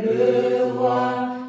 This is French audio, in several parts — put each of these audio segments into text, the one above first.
le roi,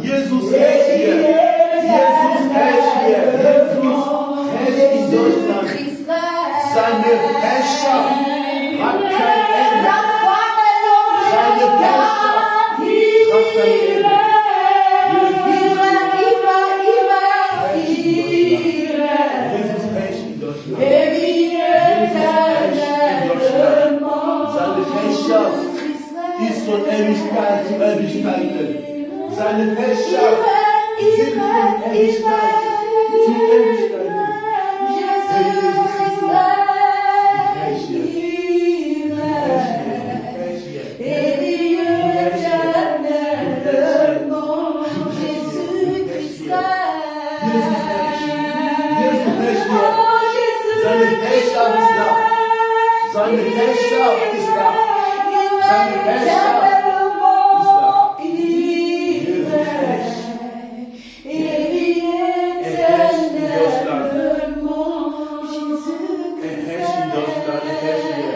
Jesus ist hier. Jesus ist hier. deine Herrschaft sind von Ewigkeit zu Ewigkeit. Herr Jesus Christus, seine Herrschaft ist da. Seine Herrschaft ist da. Seine Herrschaft ist da. Jesus herrscht. Er herrscht in Deutschland. Er herrscht in Deutschland. Er herrscht hier.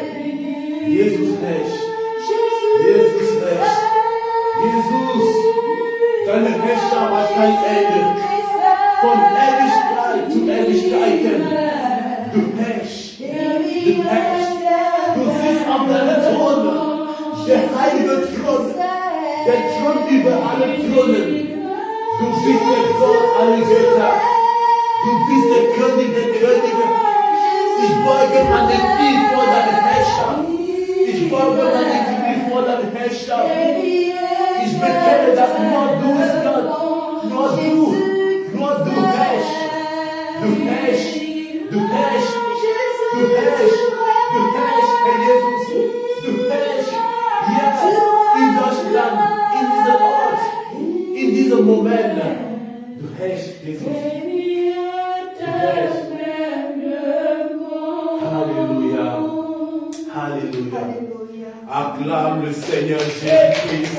Jesus herrscht. Jesus herrscht. Jesus, deine Herrschaft hat kein Ende. Von Ewigkeit zu Ewigkeiten. Du herrschst. Du herrschst. Du sitzt auf deinem Thron. Der heilige Thron. Der Thron über alle Thronen. Du bist der Gott aller Götter. Du bist der König der Könige. Ich beuge meine Knie vor deiner Herrschaft. Ich beuge meine Knie vor deiner Herrschaft. Ich bekenne, dass nur du bist Gott. Nur du. Nur du herrschst. Du herrschst. Du herrschst. Du herrschst. Du herrschst, Herr Jesus. Du herrschst. Jetzt in Deutschland, in diesem Ort, in diesem Moment. Du herrschst, Jesus. Du herrschst. Alléluia. Alléluia. Acclame le Seigneur Jésus-Christ.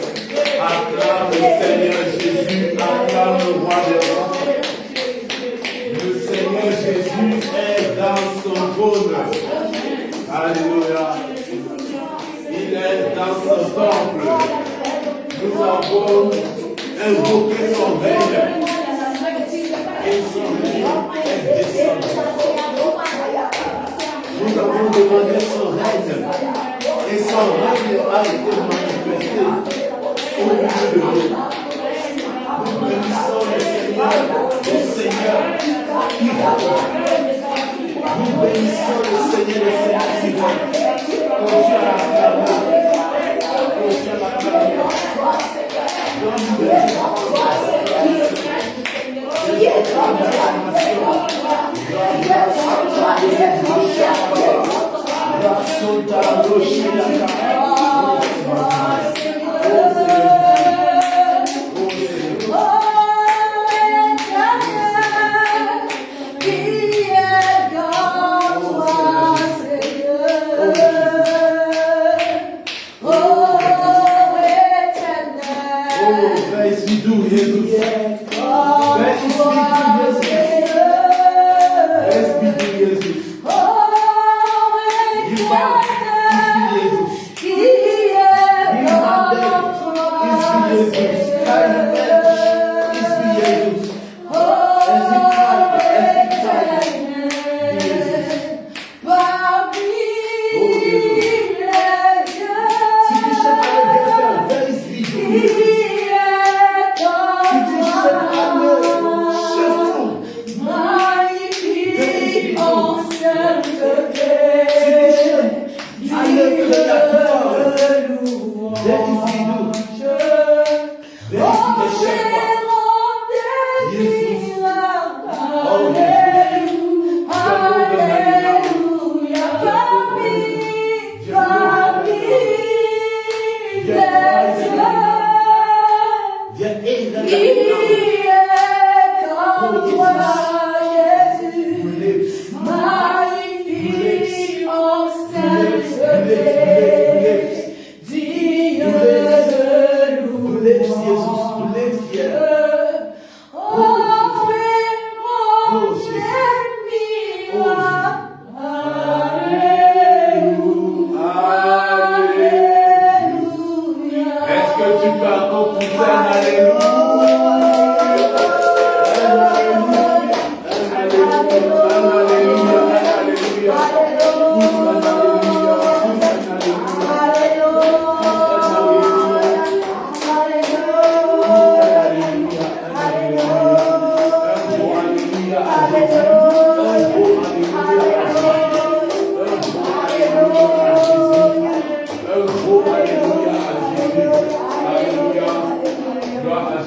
Acclame le Seigneur Jésus. Acclame le roi des rois. Le Seigneur Jésus est dans son trône. Alléluia. Il est dans son temple. Nous avons invoqué son règne. Et son règne est descendu. Nous avons demandé son règne. Et son règne a été manifesté au milieu de nous. Nous bénissons le Seigneur qui règne. Nous bénissons le Seigneur qui règne. Quand tu as acclamé, quand tu as acclamé, donne-nous des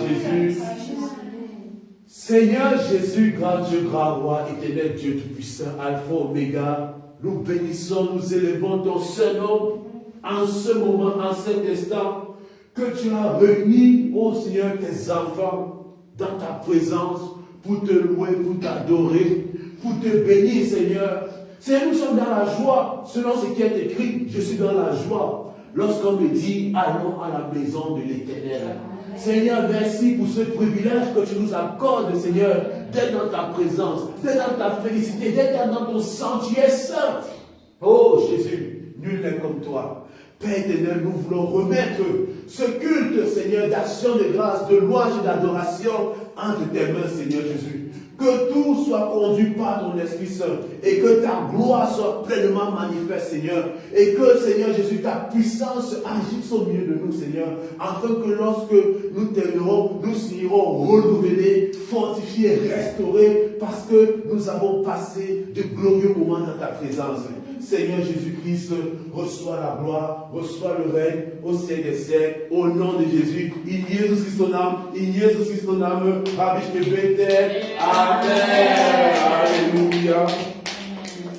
Jésus. Jésus, grand Dieu, grand roi, éternel Dieu tout-puissant, Alpha, Oméga, nous bénissons, nous élevons ton Saint-Nom en ce moment, en cet instant, que tu as réuni, ô Seigneur, tes enfants dans ta présence pour te louer, pour t'adorer, pour te bénir, Seigneur. Seigneur, nous sommes dans la joie, selon ce qui est écrit, je suis dans la joie. Lorsqu'on me dit, allons à la maison de l'Éternel. Seigneur, merci pour ce privilège que tu nous accordes, Seigneur, d'être dans ta présence, d'être dans ta félicité, d'être dans ton sang, tu es saint. Oh Jésus, nul n'est comme toi. Père éternel, nous voulons remettre ce culte, Seigneur, d'action de grâce, de louange et d'adoration entre tes mains, Seigneur Jésus. Que tout soit conduit par ton Esprit Saint et que ta gloire soit pleinement manifeste, Seigneur. Et que, Seigneur Jésus, ta puissance agisse au milieu de nous, Seigneur, afin que lorsque nous t'aimerons, nous serons renouvelés, fortifiés, restaurés, parce que nous avons passé de glorieux moments dans ta présence. Seigneur Jésus-Christ, reçois la gloire, reçois le règne au siècle des siècles, au nom de Jésus. In Jesus Christus Namen, in Jesus Christus Namen, habe ich gebetet. Amen. Alléluia.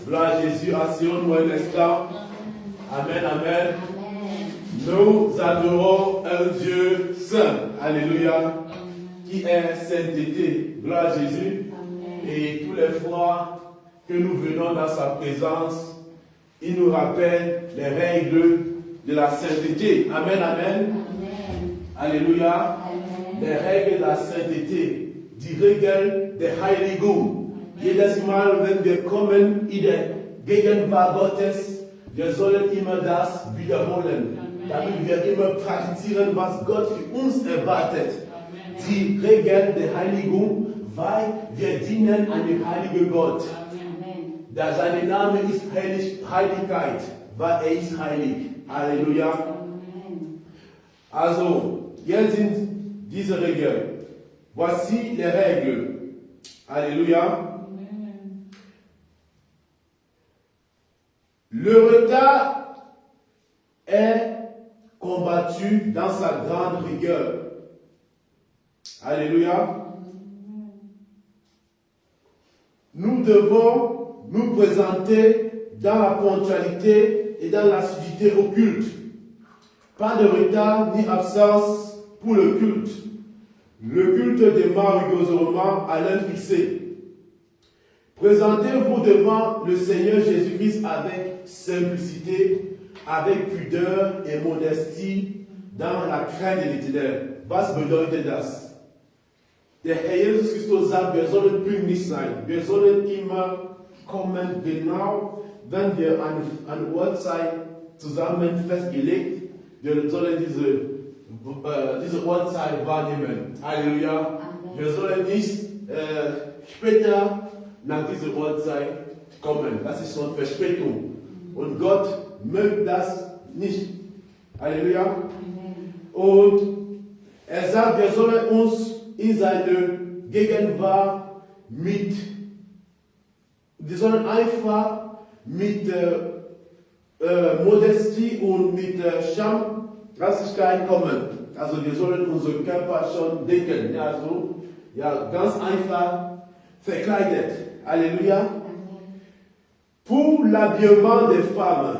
Gloire à Jésus, asseyons-nous un instant. Amen, amen. Nous adorons un Dieu saint. Alléluia. Qui est sainteté. Gloire à Jésus. Et tous les fois que nous venons dans sa présence, il nous rappelle les règles de la sainteté. Amen, amen. Alléluia. Les règles de la sainteté. Die Regeln der Heiligung. Jedes Mal, wenn wir kommen in der Gegenwart Gottes, wir sollen immer das wiederholen. Damit wir immer praktizieren, was Gott für uns erwartet. Die Regeln der Heiligung, weil wir dienen einem heiligen Gott. Da sein Name ist Heiligkeit, weil er ist heilig. Halleluja. Also, hier sind diese Regeln. Voici les règles. Alléluia. Le retard est combattu dans sa grande rigueur. Alléluia. Nous devons nous présenter dans la ponctualité et dans l'assiduité au culte. Pas de retard ni absence pour le culte. Le culte démarre rigoureusement à l'heure fixée. Présentez-vous devant le Seigneur Jésus-Christ avec simplicité, avec pudeur et modestie dans la crainte de l'Éternel. Was bedeutet das? Der Herr Jesus Christus sagt, wir sollen pünktlich sein. Wir sollen immer kommen, genau, wenn wir eine Uhrzeit zusammen festgelegt, wir sollen diese Uhrzeit wahrnehmen. Halleluja. Amen. Wir sollen nicht später nach dieser Uhrzeit kommen. Das ist schon Verspätung. Und Gott möchte das nicht. Halleluja. Amen. Und er sagt, wir sollen uns in seine Gegenwart wir sollen einfach mit Modestie und mit Schamlosigkeit kommen. Also wir sollen unseren Körper schon decken. Ja, so, ja, ganz einfach verkleidet. Alléluia. Pour l'habillement des femmes,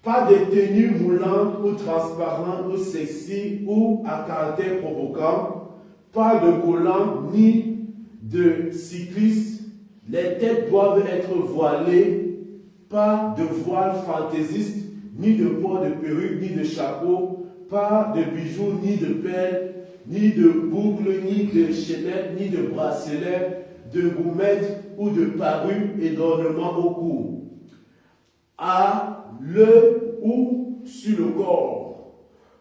pas de tenue moulante ou transparente ou sexy ou à caractère provoquant, pas de collant ni de cycliste. Les têtes doivent être voilées, pas de voile fantaisiste, ni de port de perruque, ni de chapeau, pas de bijoux, ni de perles, ni de boucles, ni de chaînettes, ni de bracelets, de gommettes ou de parures et d'ornements au cou, à le ou sur le corps.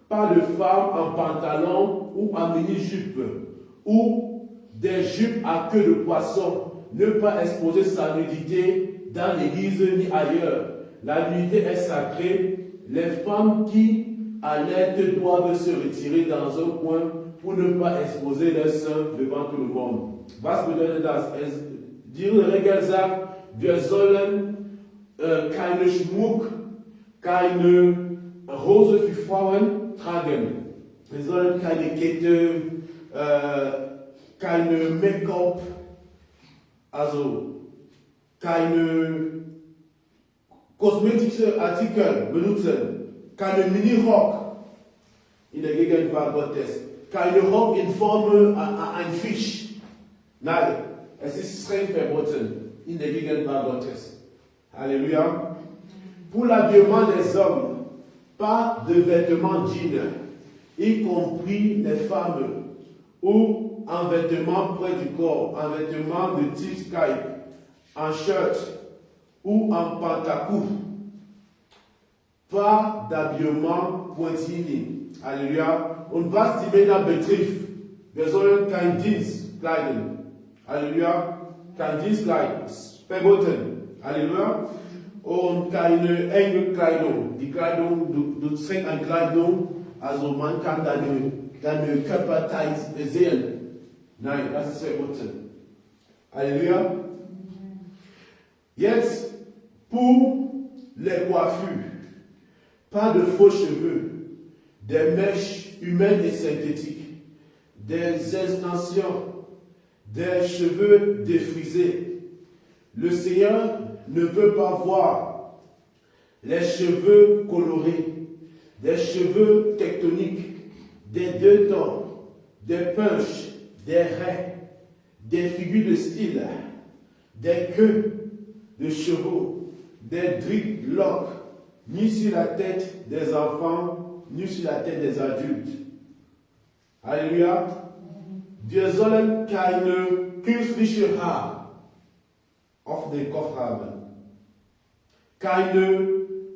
Pas de femme en pantalon ou en mini-jupe, ou des jupes à queue de poisson. Ne pas exposer sa nudité dans l'église ni ailleurs. La nudité est sacrée. Les femmes qui allaitent doivent se retirer dans un coin pour ne pas exposer leurs seins devant tout le monde. Was bedeutet das? Die Regel sagt, wir sollen keine Schmuck, keine Hose für Frauen tragen. Wir sollen keine Kette, keine Make-up, also keine kosmetische Artikel benutzen, keine Mini-Rock in der Gegenwart Gottes, keine Rock in Form ein Fisch. Nein, es ist streng verboten in der Gegenwart Gottes. Alléluia. Pour l'habillement des hommes, pas de vêtements jeans, y compris les femmes, ou un vêtement près du corps, un vêtement de type Skype, un shirt ou un pantalon. Pas d'habillement pointillé. Alléluia. Und was die Männer betrifft, wir sollen kein Dienst kleiden. Halleluja. Kein Dienstkleid. Verboten. Halleluja. Und keine enge Kleidung. Die Kleidung, du trägst eine Kleidung, also man kann deine Körperteile sehen. Nein, das ist verboten. Halleluja. Jetzt, pour les coiffures, pas de faux cheveux, des mèches humaines et synthétiques, des extensions, des cheveux défrisés. Le Seigneur ne veut pas voir les cheveux colorés, des cheveux tectoniques, des deux tons, des punches, des raies, des figures de style, des queues de chevaux, des dreadlocks, ni sur la tête des enfants, ni sur la tête des adultes. Alléluia. Wir sollen keine künstliche Haar auf den Kopf haben. Keine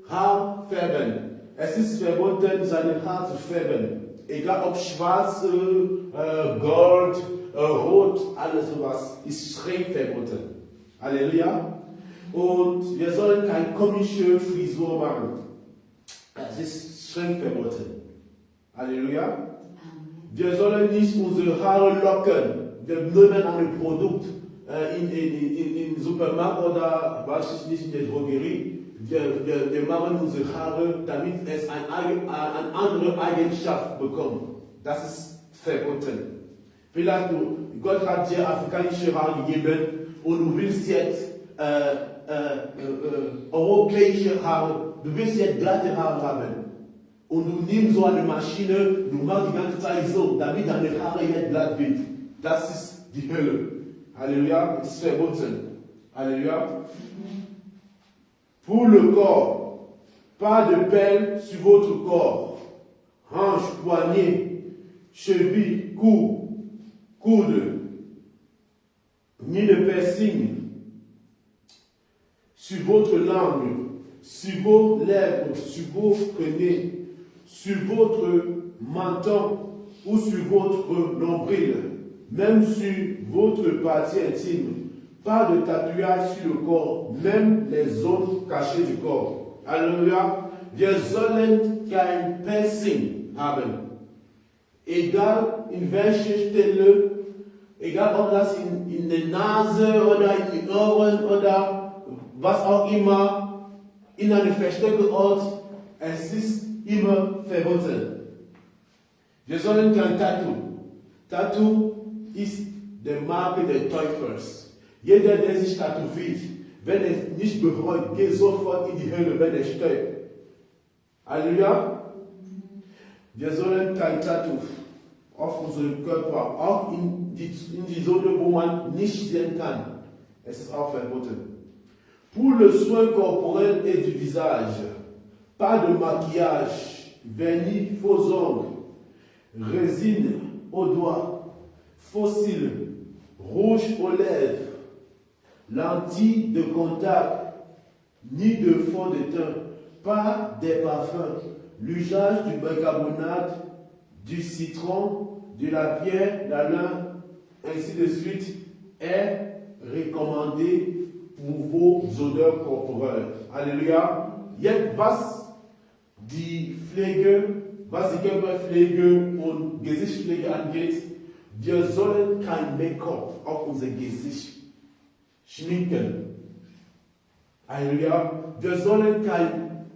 Haarfärben. Es ist verboten, seine Haare zu färben. Egal ob schwarz, gold, rot, alles sowas ist streng verboten. Halleluja. Und wir sollen keine komische Frisur machen. Es ist streng verboten. Halleluja. Wir sollen nicht unsere Haare locken. Wir nehmen ein Produkt im Supermarkt oder was ich nicht in der Drogerie. Wir machen unsere Haare, damit es eine andere Eigenschaft bekommt. Das ist verboten. Vielleicht Gott hat dir afrikanische Haare gegeben und du willst jetzt europäische Haare, du willst jetzt glatte Haare haben. Und du nimmst so eine Maschine, du machst die ganze Zeit so, damit deine Haare jetzt glatt wird. Das ist die Hölle. Alléluia, c'est verboten. Alléluia. Pour le corps, pas de pelle sur votre corps. Hanches, poignets, chevilles, coudes, ni de piercing sur votre langue, sur vos lèvres, sur vos nez, sur votre menton ou sur votre nombril, même sur votre partie intime. Pas de tatouage sur le corps, même les zones cachées du corps. Alléluia. Wir sollen kein Piercing haben. Egal in welcher Stelle, egal ob das in der Nase oder in den Ohren oder was auch immer, in einem versteckten Ort, es ist immer verboten. Wir sollen kein Tattoo. Tattoo ist die Marke des Teufels. Jeder, der sich tätowiert, wenn er nicht bereut, geht sofort in die Hölle, wenn er stirbt. Halleluja. Wir sollen kein Tattoo auf unserem Körper, auch in die Zone, wo man nicht sehen kann. Es ist auch verboten. Pour le soin corporel et du visage, pas de maquillage, vernis, faux ongles, résine aux doigts, faux cils, rouge aux lèvres, lentilles de contact, ni de fond de teint, pas des parfums, l'usage du bicarbonate, du citron, de la pierre, la lin, ainsi de suite, est recommandé pour vos odeurs corporelles. Alléluia. Jetzt was die Pflege, was die Körperpflege und Gesichtspflege angeht, wir sollen kein Make-up auf unser Gesicht schminken. Halleluja. Wir sollen kein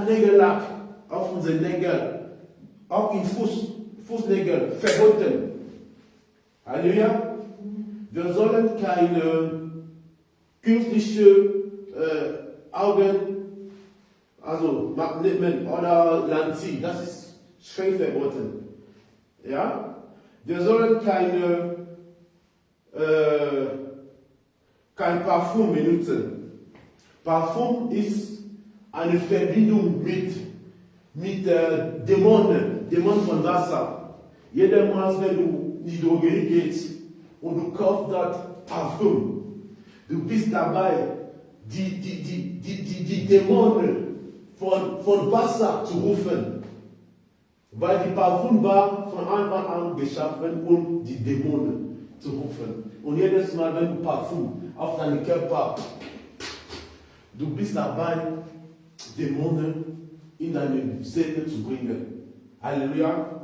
Nägellack auf unsere Nägel, auch in Fußnägel verboten. Halleluja. Wir sollen keine künstliche Augen, also Magneten oder Lentillen, das ist streng verboten. Ja? Wir sollen kein Parfum benutzen. Parfum ist eine Verbindung mit Dämonen von Wasser. Jedermals, wenn du in die Drogerie gehst und du kaufst dort Parfum, du bist dabei, die Dämonen von Wasser zu rufen. Weil die Parfum war von Anfang an geschaffen, um die Dämonen zu rufen. Und jedes Mal, wenn du Parfum auf deinen Körper, du bist dabei, Dämonen in deine Seele zu bringen. Alléluia.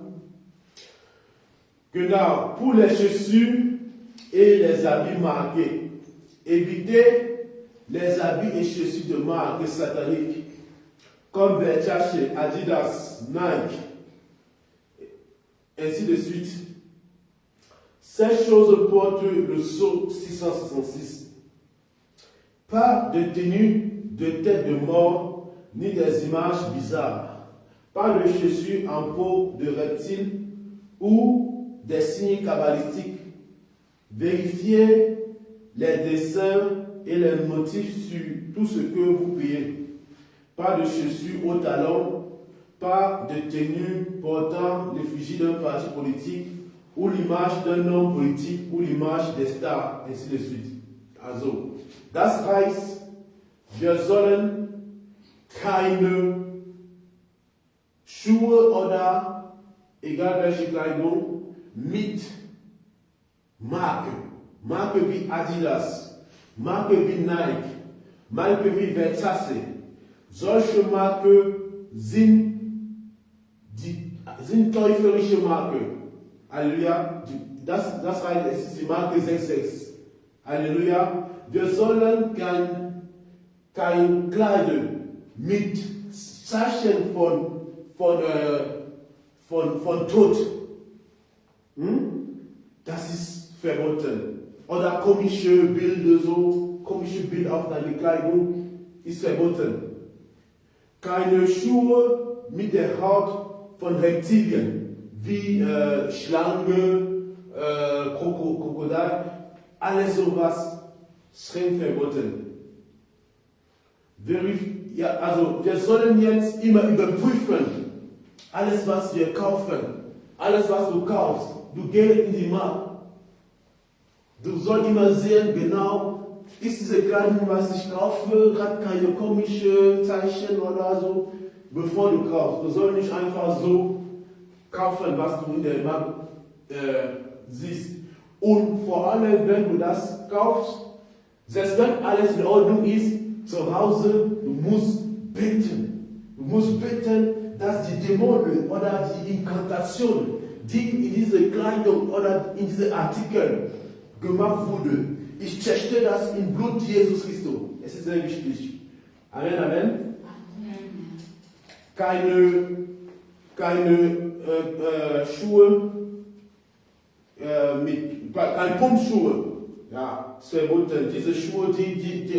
Genau, pour les chaussures et les habits marqués, évitez les habits et chaussures de marque satanique, comme Versace, Adidas, Nike, ainsi de suite. Ces choses portent le sceau 666. Pas de tenue de tête de mort, ni des images bizarres. Pas de chaussures en peau de reptile ou des signes kabbalistiques. Vérifiez les dessins et les motifs sur tout ce que vous payez. Pas de chaussures au talon, pas de tenue portant l'effigie d'un parti politique ou l'image d'un homme politique ou l'image des stars, ainsi de suite. Also, das heißt, wir sollen keine Schuhe oder egal welche Kleidung mit Marke wie Adidas, Marke wie Nike, Marke wie Versace. Solche Marken sind teuflische Marken. Halleluja. Das heißt, es ist die Marke 66. Halleluja. Wir sollen kein Kleidung mit Zeichen von Tod. Das ist verboten. Oder komische Bilder auf deine Kleidung ist verboten. Keine Schuhe mit der Haut von Reptilien, wie Schlange, Krokodil, alles sowas streng verboten. Wir sollen jetzt immer überprüfen, alles was wir kaufen, alles was du kaufst, du gehst in die Markt. Du sollst immer sehen, genau, ist diese Kleidung, was ich kaufe, hat keine komischen Zeichen oder so, bevor du kaufst. Du sollst nicht einfach so kaufen, was du in der Markt siehst. Und vor allem, wenn du das kaufst, selbst wenn alles in Ordnung ist, zu Hause, du musst beten. Du musst beten, dass die Dämonen oder die Inkantationen, die in diese Kleidung oder in diese Artikel gemacht wurde, ich zerstöre das im Blut Jesus Christus. Es ist sehr wichtig. Amen, Amen. Keine Schuhe keine Pumpschuhe. Ja, ist verboten. Diese Schuhe, die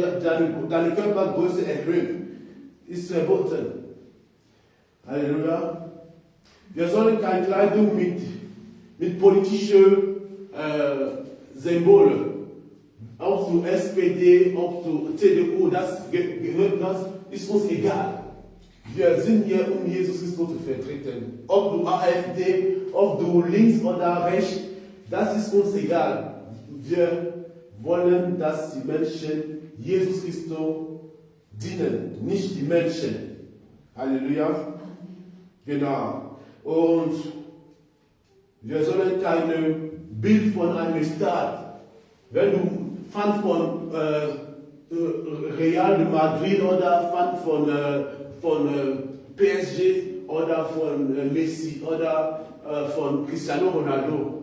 deine Körpergröße erhöhen, ist verboten. Halleluja. Wir sollen keine Kleidung mit politischen Symbolen, auch zu SPD, auch zu CDU, das ist uns egal. Wir sind hier, um Jesus Christus zu vertreten. Ob du AfD, ob du links oder rechts, das ist uns egal. Wir wollen, dass die Menschen Jesus Christus dienen, nicht die Menschen. Halleluja. Genau. Und wir sollen kein Bild von einem Staat. Wenn du Fan von Real de Madrid oder Fan von PSG oder von Messi oder von Cristiano Ronaldo,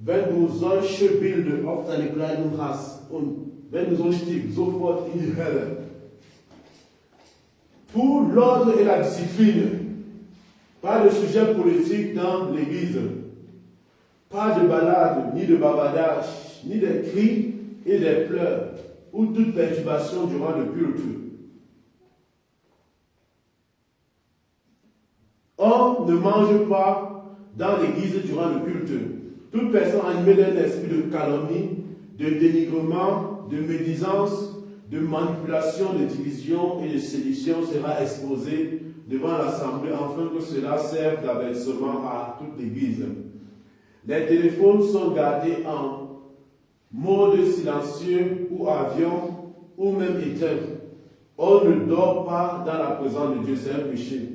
wenn du solche Bilder auf deine Kleidung hast und wenn du so stirbst, sofort in die Hölle. Pour l'ordre et la discipline, pas de sujet politique dans l'église, pas de balade ni de bavardage, ni des cris et des pleurs, ou toute perturbation durant le culte. On ne mange pas dans l'église durant le culte. Toute personne animée d'un esprit de calomnie, de dénigrement, de médisance, de manipulation, de division et de sédition sera exposée devant l'assemblée afin que cela serve d'avertissement à toute l'église. Les téléphones sont gardés en mode silencieux ou avion ou même éteints. On ne dort pas dans la présence de Dieu, c'est un péché.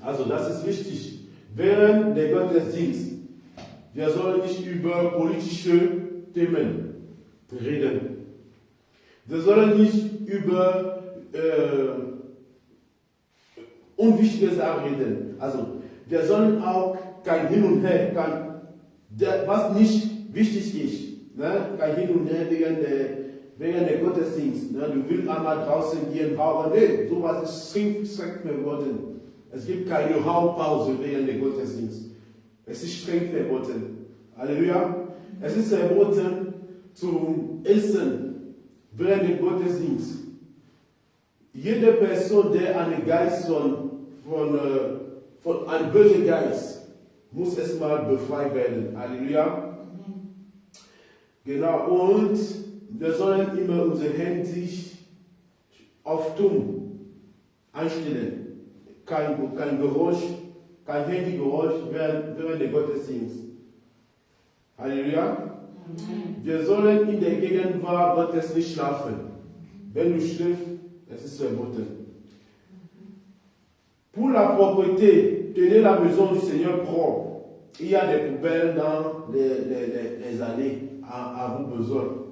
Also das ist wichtig. Während der Gottesdienst, wir sollen nicht über politische Themen reden. Wir sollen nicht über unwichtige Sachen reden. Also wir sollen auch kein Hin und Her, was nicht wichtig ist. Ne? Kein Hin und Her wegen der Gottesdienst. Ne? Du willst einmal draußen gehen, rauchen. Nee, sowas ist streng verboten. Es gibt keine Rauchpause während der Gottesdienst. Es ist streng verboten. Halleluja. Es ist verboten zum Essen während des Gottesdienstes. Jede Person, der einen Geist von einem bösen Geist, muss erstmal befreit werden. Halleluja. Genau. Und wir sollen immer unsere Hände auf Stumm einstellen. Kein Geräusch, kein Handygeräusch während der Gottesdienst. Halleluja. Wir sollen in der Gegenwart Gottes nicht schlafen. Wenn du schläfst, es ist verboten. Pour la propreté, tenez la maison du Seigneur propre. Il y a des poubelles dans les allées à vos besoins.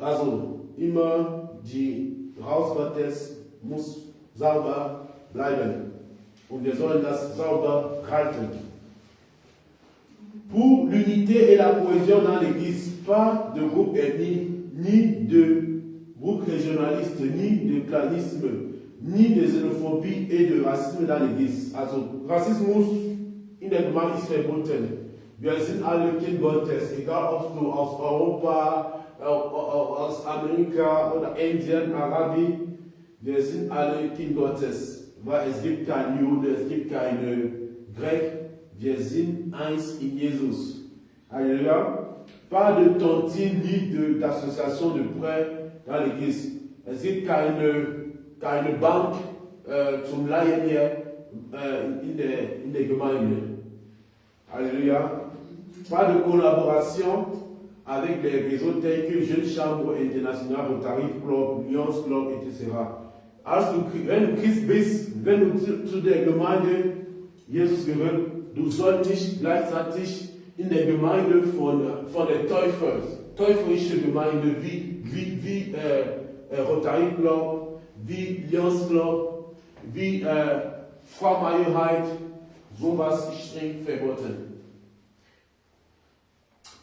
Also, immer die Haus Gottes muss sauber bleiben. Und wir sollen das sauber halten. Pour l'unité et la cohésion dans l'Église, pas de groupe ethnique, ni de groupe régionaliste, ni de clanisme, ni de xénophobie et de racisme dans l'Église. Also, Rassismus in der Gemeinde ist verboten. Wir sind alle Kind Gottes, egal ob du aus Europa, aus Amerika oder Indien, Arabien. Wir sind alle Kind Gottes, weil es gibt kein Jude, es gibt keine Griechen, wir sind eins in Jesus. Alléluia. Pas de tontine ni d'association de prêts dans l'église. Es gibt keine Bank zum Leihen hier in der Gemeinde. Alléluia. Pas de collaboration avec les réseaux tels que Jeune Chambre Internationale, Rotary Club, Lions Club, etc. Wenn du Christ bist, wenn du zu der Gemeinde Jesus gehört, du sollst nicht gleichzeitig in der Gemeinde von der täuferischen Gemeinde wie Rotary Club, wie Lions Club, wie Freimailheit, sowas ist streng verboten.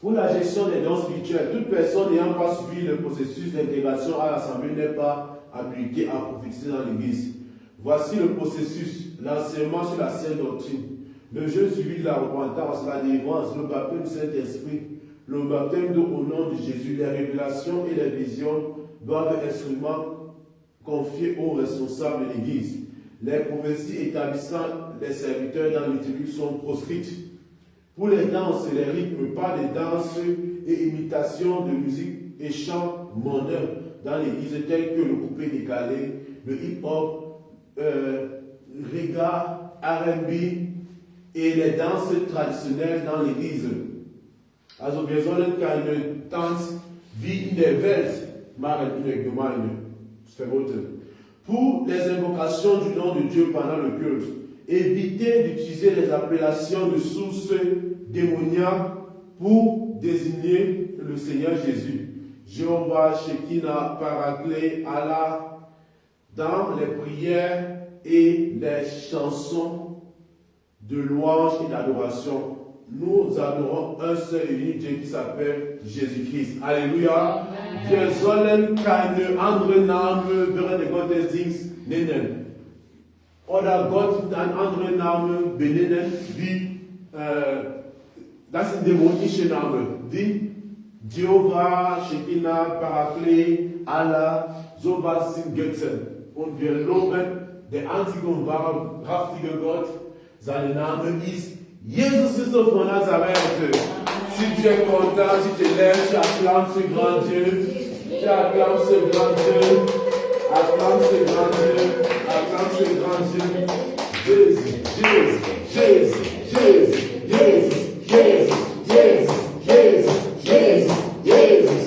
Pour la gestion des dons spirituels, toute personne n'ayant pas suivi le processus d'intégration à l'Assemblée n'est pas habilitée à prophétiser dans l'Église. Voici le processus, l'enseignement sur la sainte doctrine, le jeûne suivi de la repentance, la délivrance, le baptême du Saint-Esprit, le baptême d'eau au nom de Jésus, les révélations et les visions doivent être instruments confiés aux responsables de l'Église. Les prophéties établissant les serviteurs dans l'utilité sont proscrites. Pour les danses et les rythmes, pas de danse et imitation de musique et chants mondains dans l'église tels que le couplet décalé, le hip-hop, reggae, R&B et les danses traditionnelles dans l'église. Also wir sollen keine Tanz wie in der Welt machen in der Gemeinde. C'est verboten. Pour les invocations du nom de Dieu pendant le culte, évitez d'utiliser les appellations de sources démoniaques pour désigner le Seigneur Jésus. Jéhovah, Shekinah, Paraclet, Allah, dans les prières et les chansons de louange et d'adoration. Nous adorons un seul et unique Dieu qui s'appelle Jésus-Christ. Alléluia. Wir sollen keine anderen Namen während des Gottesdienstes nennen. Oder Gott mit einem anderen Namen benennen, wie Das sind dämonische Namen, die Jehovah, Shekinah, Paraklet, Allah, sowas sind Götzen. Und wir loben den einzigen und wahrhaftigen Gott. Sein Name ist Jesus Christus von Nazareth. Si tu es content, si tu es lèves, tu acclames ce grand Dieu. Tu acclames ce grand Dieu. Acclame ce grand Dieu. Acclame ce grand Dieu. Jésus, Jésus, Jésus, Jésus, Jésus, Jésus, Jésus, Jésus, Jésus, Jésus,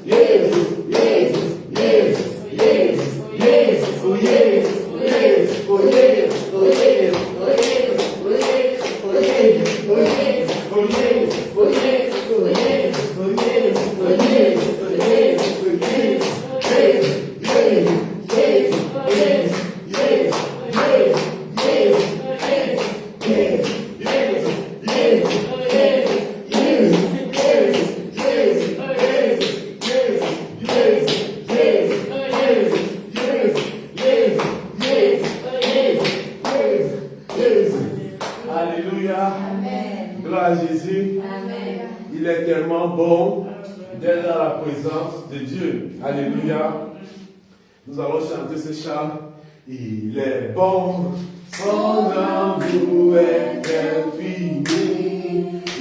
Jésus, Jésus, Jésus, Jésus, Jésus, Jésus, oh Jésus, oh Jésus, oh Jésus, oh Jésus, oh Jésus, oh Jésus, oh Jésus, oh Jésus, oh Jésus, oh Jésus, oh Jésus, oh Jésus, oh Jésus, oh Jésus, oh Jésus, Jésus, Jésus, Jésus, Jésus, Jésus, Alléluia. Gloire à Jésus. Il est tellement bon d'être dans la présence de Dieu. Alléluia. Nous allons chanter ce chant. Il est bon, son amour est infini.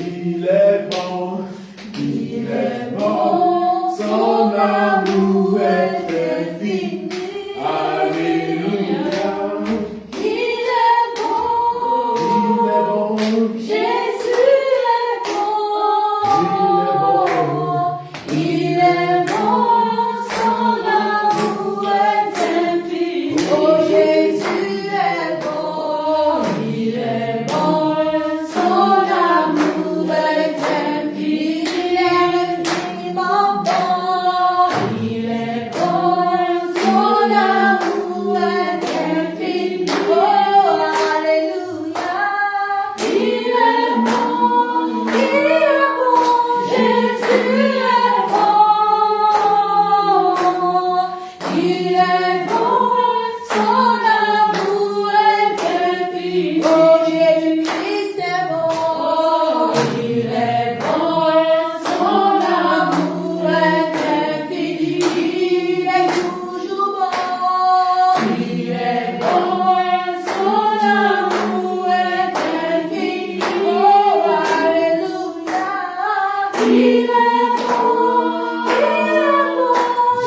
Il est bon, son amour est infini. Alléluia. Il est bon, Jésus est bon. Il est bon, son amour est infini. Oh, Jésus est bon, il est bon, son amour est infini. Il est infiniment bon, il est bon, son amour est infini. Oh, alléluia. Il est bon, Jésus est bon. Il est bon, son amour est infini. Oh, Jésus-Christ est bon. Il est bon, son amour est infini. Il est toujours bon. Il est bon, son amour est infini. Oh, alléluia. Il est bon,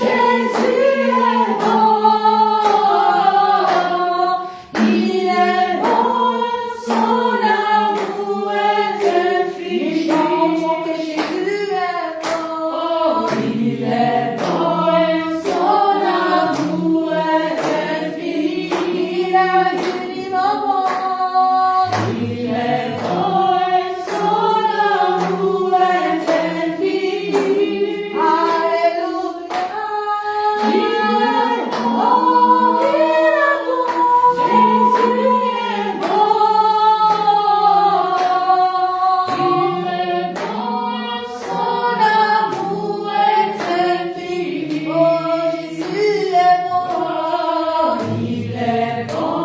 Jésus est bon. Il est bon, son amour est infini. Chantons que Jésus est bon. Il est bon, son amour est infini. Il est infiniment bon. Il est bon, son amour est infini. Alléluia. Il est bon, Jésus est bon. Il est bon, son amour est infini. Oh, Jésus est bon. Il est bon,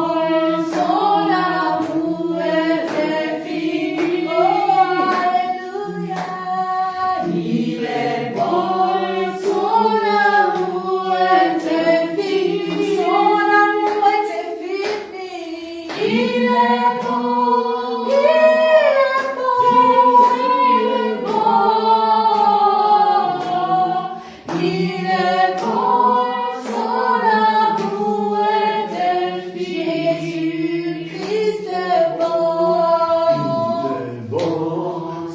son amour est infini. Oh, alléluia. Il est bon, son amour est infini. Son amour est infini. Il est bon, il est bon, il est bon, son amour est infini. Jésus-Christ est bon. Il est bon,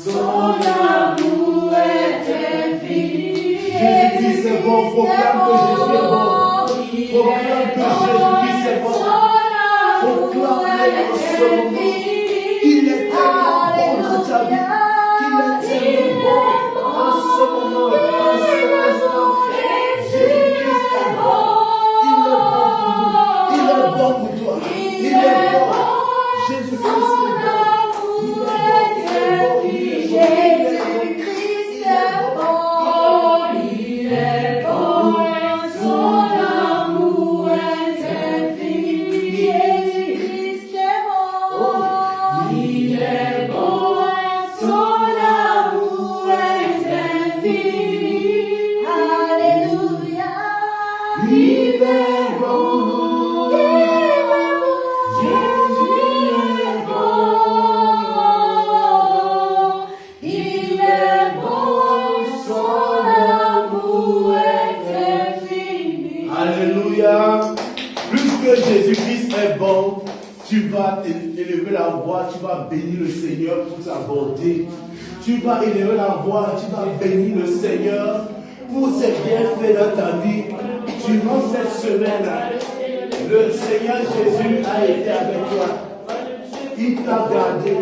Son amour est infini. Jésus-Christ est bon. Proclame que Jésus est bon. Proclame que Jésus-Christ est bon. Proclame en ce moment qu'il est tellement bon dans ta vie. Qu'il est tellement bon en ce moment, en cet instant. Jésus-Christ est bon. Il est bon pour toi. Il est bon. Jésus-Christ est bon. Il est bon. Jésus-Christ est bon. Il est bon, son amour est infini. Jésus-Christ est bon. bon. Tu vas élever la voix, tu vas bénir le Seigneur pour sa bonté. Tu vas élever la voix, tu vas bénir le Seigneur pour ses bienfaits dans ta vie. Durant cette semaine, le Seigneur Jésus a été avec toi. Il t'a gardé,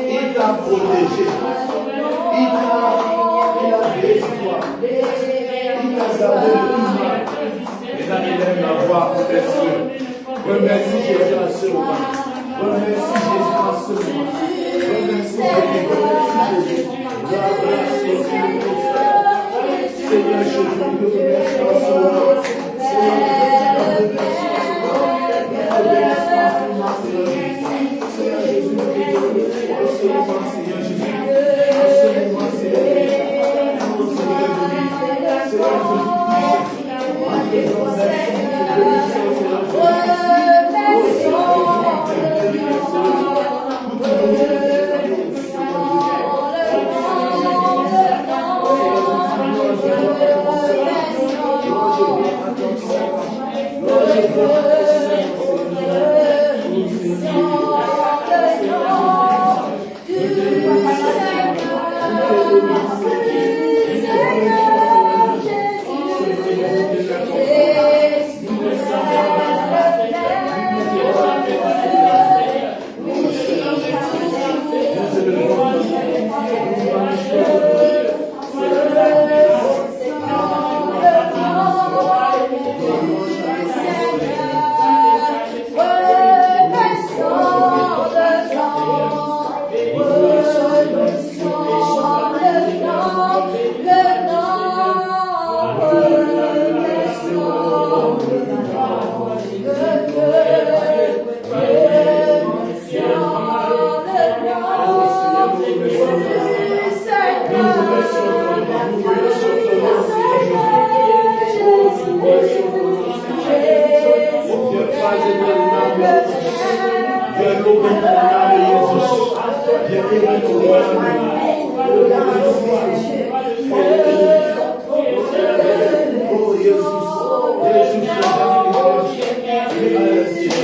il t'a protégé, il a veillé sur toi, il t'a gardé de tout mal. Mesdames, élève la voix pour tes cieux. Remercie Jésus en ce moment. Remercie Jésus en ce moment. Remercie Jésus, remercie Jésus. Seigneur Jésus, nous te remercions en ce moment. Seigneur Jésus,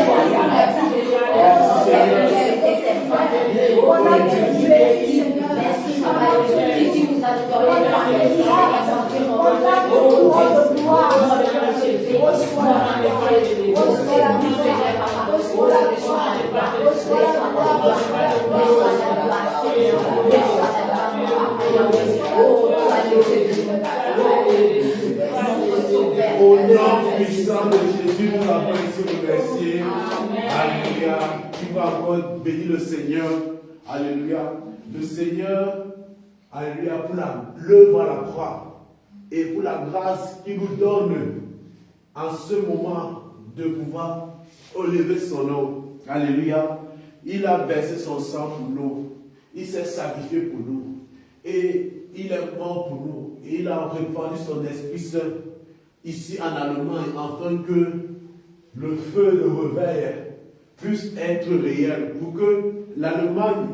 Merci. Au nom puissant de Jésus, nous avons ici remercié. Alléluia. Tu vas encore bénir le Seigneur. Alléluia. Le Seigneur, alléluia, pour l'œuvre à la croix et pour la grâce qu'il nous donne en ce moment de pouvoir élever son nom. Alléluia. Il a versé son sang pour nous. Il s'est sacrifié pour nous. Et il est mort pour nous. Et il a répandu son Esprit Saint ici en Allemagne, afin que le feu de réveil puisse être réel, pour que l'Allemagne,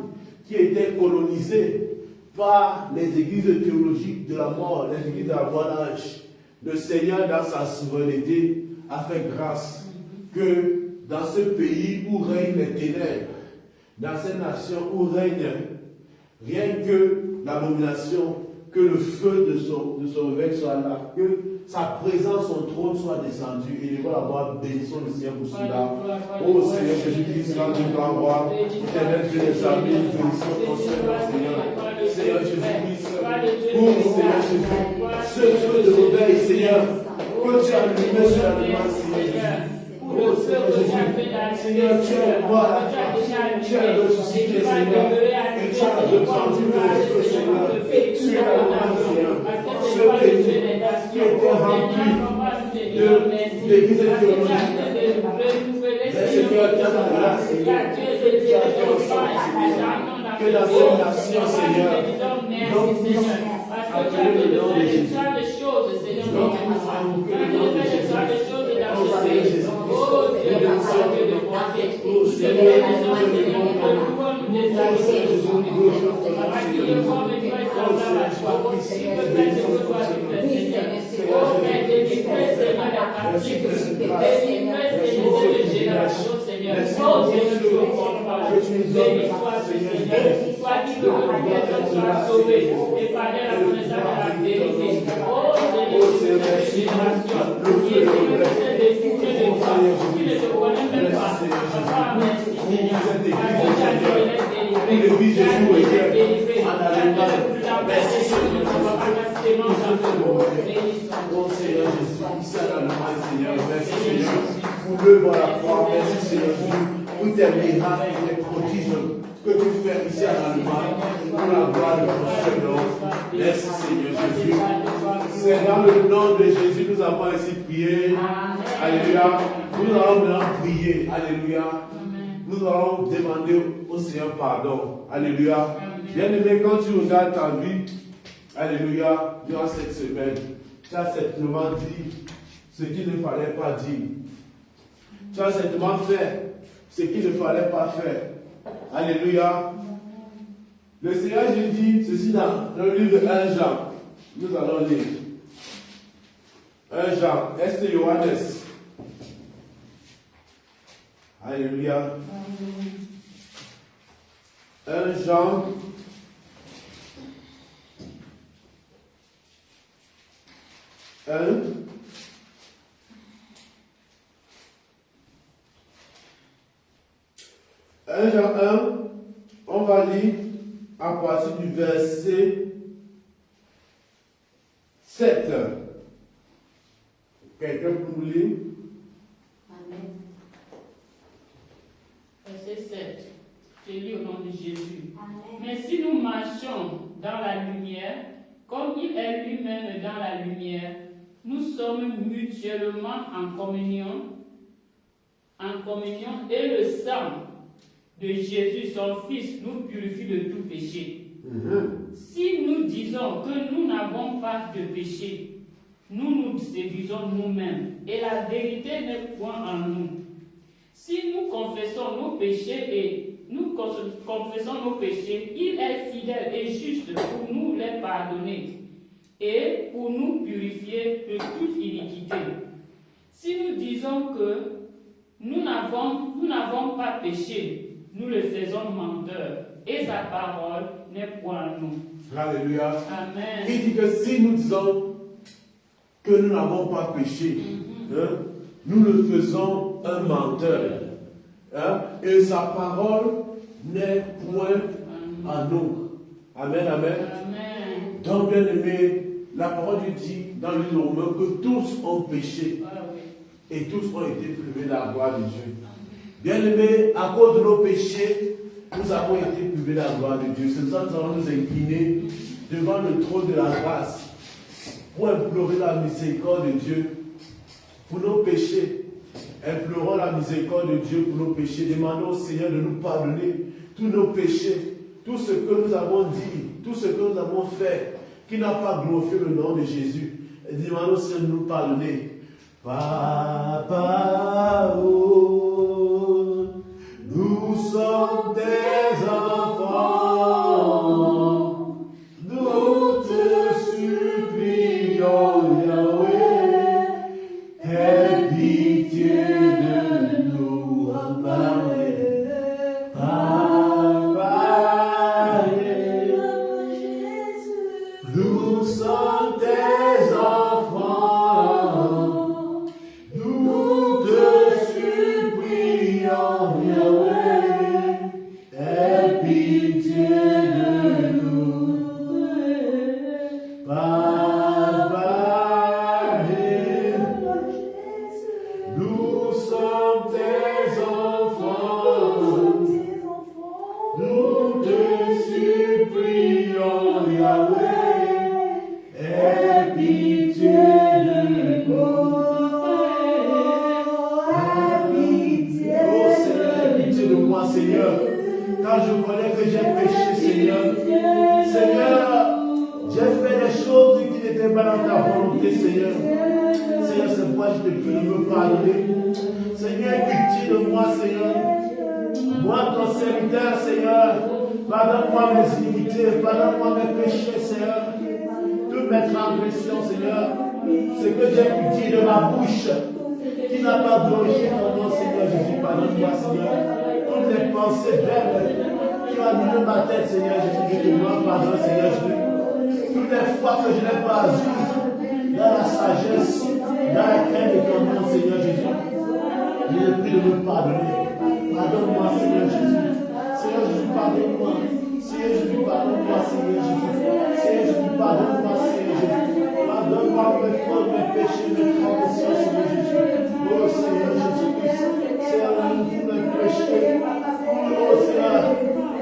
qui était colonisée par les églises théologiques de la mort, les églises de la voie-d'âge, le Seigneur, dans sa souveraineté, a fait grâce que dans ce pays où règnent les ténèbres, dans cette nation où règne rien que l'abomination, que le feu de son réveil soit là, que sa présence, son trône soit descendu, et nous allons avoir bénissons le Seigneur pour cela. Oh Seigneur Jésus-Christ, quand tu dois avoir, éternel Dieu des amis, bénissons ton Seigneur, Seigneur Jésus-Christ, pour Seigneur Jésus, ce feu de réveil, Seigneur, que tu as allumé sur la main, Seigneur Jésus. Oh Seigneur Jésus, Seigneur, tu es mort à la croix, tu as ressuscité, Seigneur, et tu as répandu le feu, Seigneur, sur la main, Seigneur, ce pays qui était rempli d'églises théologiques. Mais Seigneur, tu as la grâce, Seigneur, tu as fait en sorte, Seigneur, que dans cette nation, Seigneur, l'homme puisse appeler le nom de Jésus. L'homme puisse invoquer le nom de Jésus. Oh Seigneur Jésus. Oh Seigneur, l'église Jésus en Allemagne. Merci Seigneur. Oh Seigneur Jésus, ici en Allemagne, Seigneur. Merci Seigneur pour l'œuvre à la croix. Merci Seigneur Jésus pour tes miracles et tes prodiges que tu fais ici en Allemagne pour la gloire de ton Seigneur. Merci Seigneur Jésus. C'est dans le nom de Jésus nous avons ainsi prié. Alléluia. Nous allons maintenant prier. Alléluia. Nous allons demander au Seigneur pardon. Alléluia. Bien-aimé, quand tu regardes ta vie, alléluia, durant cette semaine, tu as certainement dit ce qu'il ne fallait pas dire. Tu as certainement fait ce qu'il ne fallait pas faire. Alléluia. Le Seigneur Jésus dit ceci dans le livre de 1 Jean. Nous allons lire. 1 Jean. Est-ce Johannes? Alléluia. 1 Jean. Jean 1, on va lire à partir du verset 7. Quelqu'un peut nous lire? Amen. Verset 7. Je lis au nom de Jésus. Amen. Mais si nous marchons dans la lumière, comme il est lui-même dans la lumière, nous sommes mutuellement en communion, et le sang de Jésus, son Fils, nous purifie de tout péché. Si nous disons que nous n'avons pas de péché, nous nous séduisons nous-mêmes, et la vérité n'est point en nous. Si nous confessons nos péchés il est fidèle et juste pour nous les pardonner et pour nous purifier de toute iniquité. Si nous disons que nous n'avons pas péché, nous le faisons menteur et sa parole n'est point en nous. Alléluia. Amen. Il dit que si nous disons que nous n'avons pas péché, hein, nous le faisons un menteur. Hein, et sa parole n'est point en nous. Amen, amen. Amen. Donc, bien aimé, la parole dit dans le livre Romains que tous ont péché et tous ont été privés de la gloire de Dieu. Bien aimé, à cause de nos péchés, nous avons été privés de la gloire de Dieu. C'est pour ça que nous allons nous incliner devant le trône de la grâce pour implorer la miséricorde de Dieu pour nos péchés. Implorons la miséricorde de Dieu pour nos péchés. Demandons au Seigneur de nous pardonner tous nos péchés, tout ce que nous avons dit, tout ce que nous avons fait, qui n'a pas glorifié le nom de Jésus. Et demandons au Seigneur de nous pardonner. Papa, oh, nous sommes tes enfants, nous te supplions, Yahweh, aie pitié de nous, Papa, nous sommes tes enfants, nous te supplions, Yahweh, aie pitié de nous, Papa, nous sommes tes enfants, nous te supplions, Yahweh, aie pitié de nous. Oh Seigneur, aie pitié de moi, Seigneur, car je connais que j'ai péché, Seigneur. Seigneur, j'ai fait des choses qui n'étaient pas dans ta volonté, Seigneur. Seigneur, c'est pourquoi je te prie de me pardonner. Seigneur, aie pitié de moi, Seigneur. Moi, ton serviteur, Seigneur, pardonne-moi mes iniquités, pardonne-moi mes péchés, Seigneur. Toutes mes transgressions, Seigneur. Ce que j'ai pu dire de ma bouche, qui n'a pas glorifié ton nom, Seigneur Jésus, pardonne-moi, Seigneur. Toutes les pensées belles qui ont animé ma tête, Seigneur Jésus, je te demande pardon, Seigneur Jésus. Toutes les fois que je n'ai pas agi dans la sagesse, dans la crainte de ton nom, Seigneur Jésus, je te prie de me pardonner. Pardonne-moi, Seigneur Jésus. Seigneur Jésus, pardonne-moi. Seigneur Jésus, pardonne-moi, Seigneur Jésus. Seigneur Jésus, pardonne-moi, Seigneur Jésus. Pardonne-moi mes fautes, mes péchés, mes transgressions, Seigneur Jésus. Oh Seigneur Jésus-Christ. Seigneur, nous mes péchés. Oh Seigneur.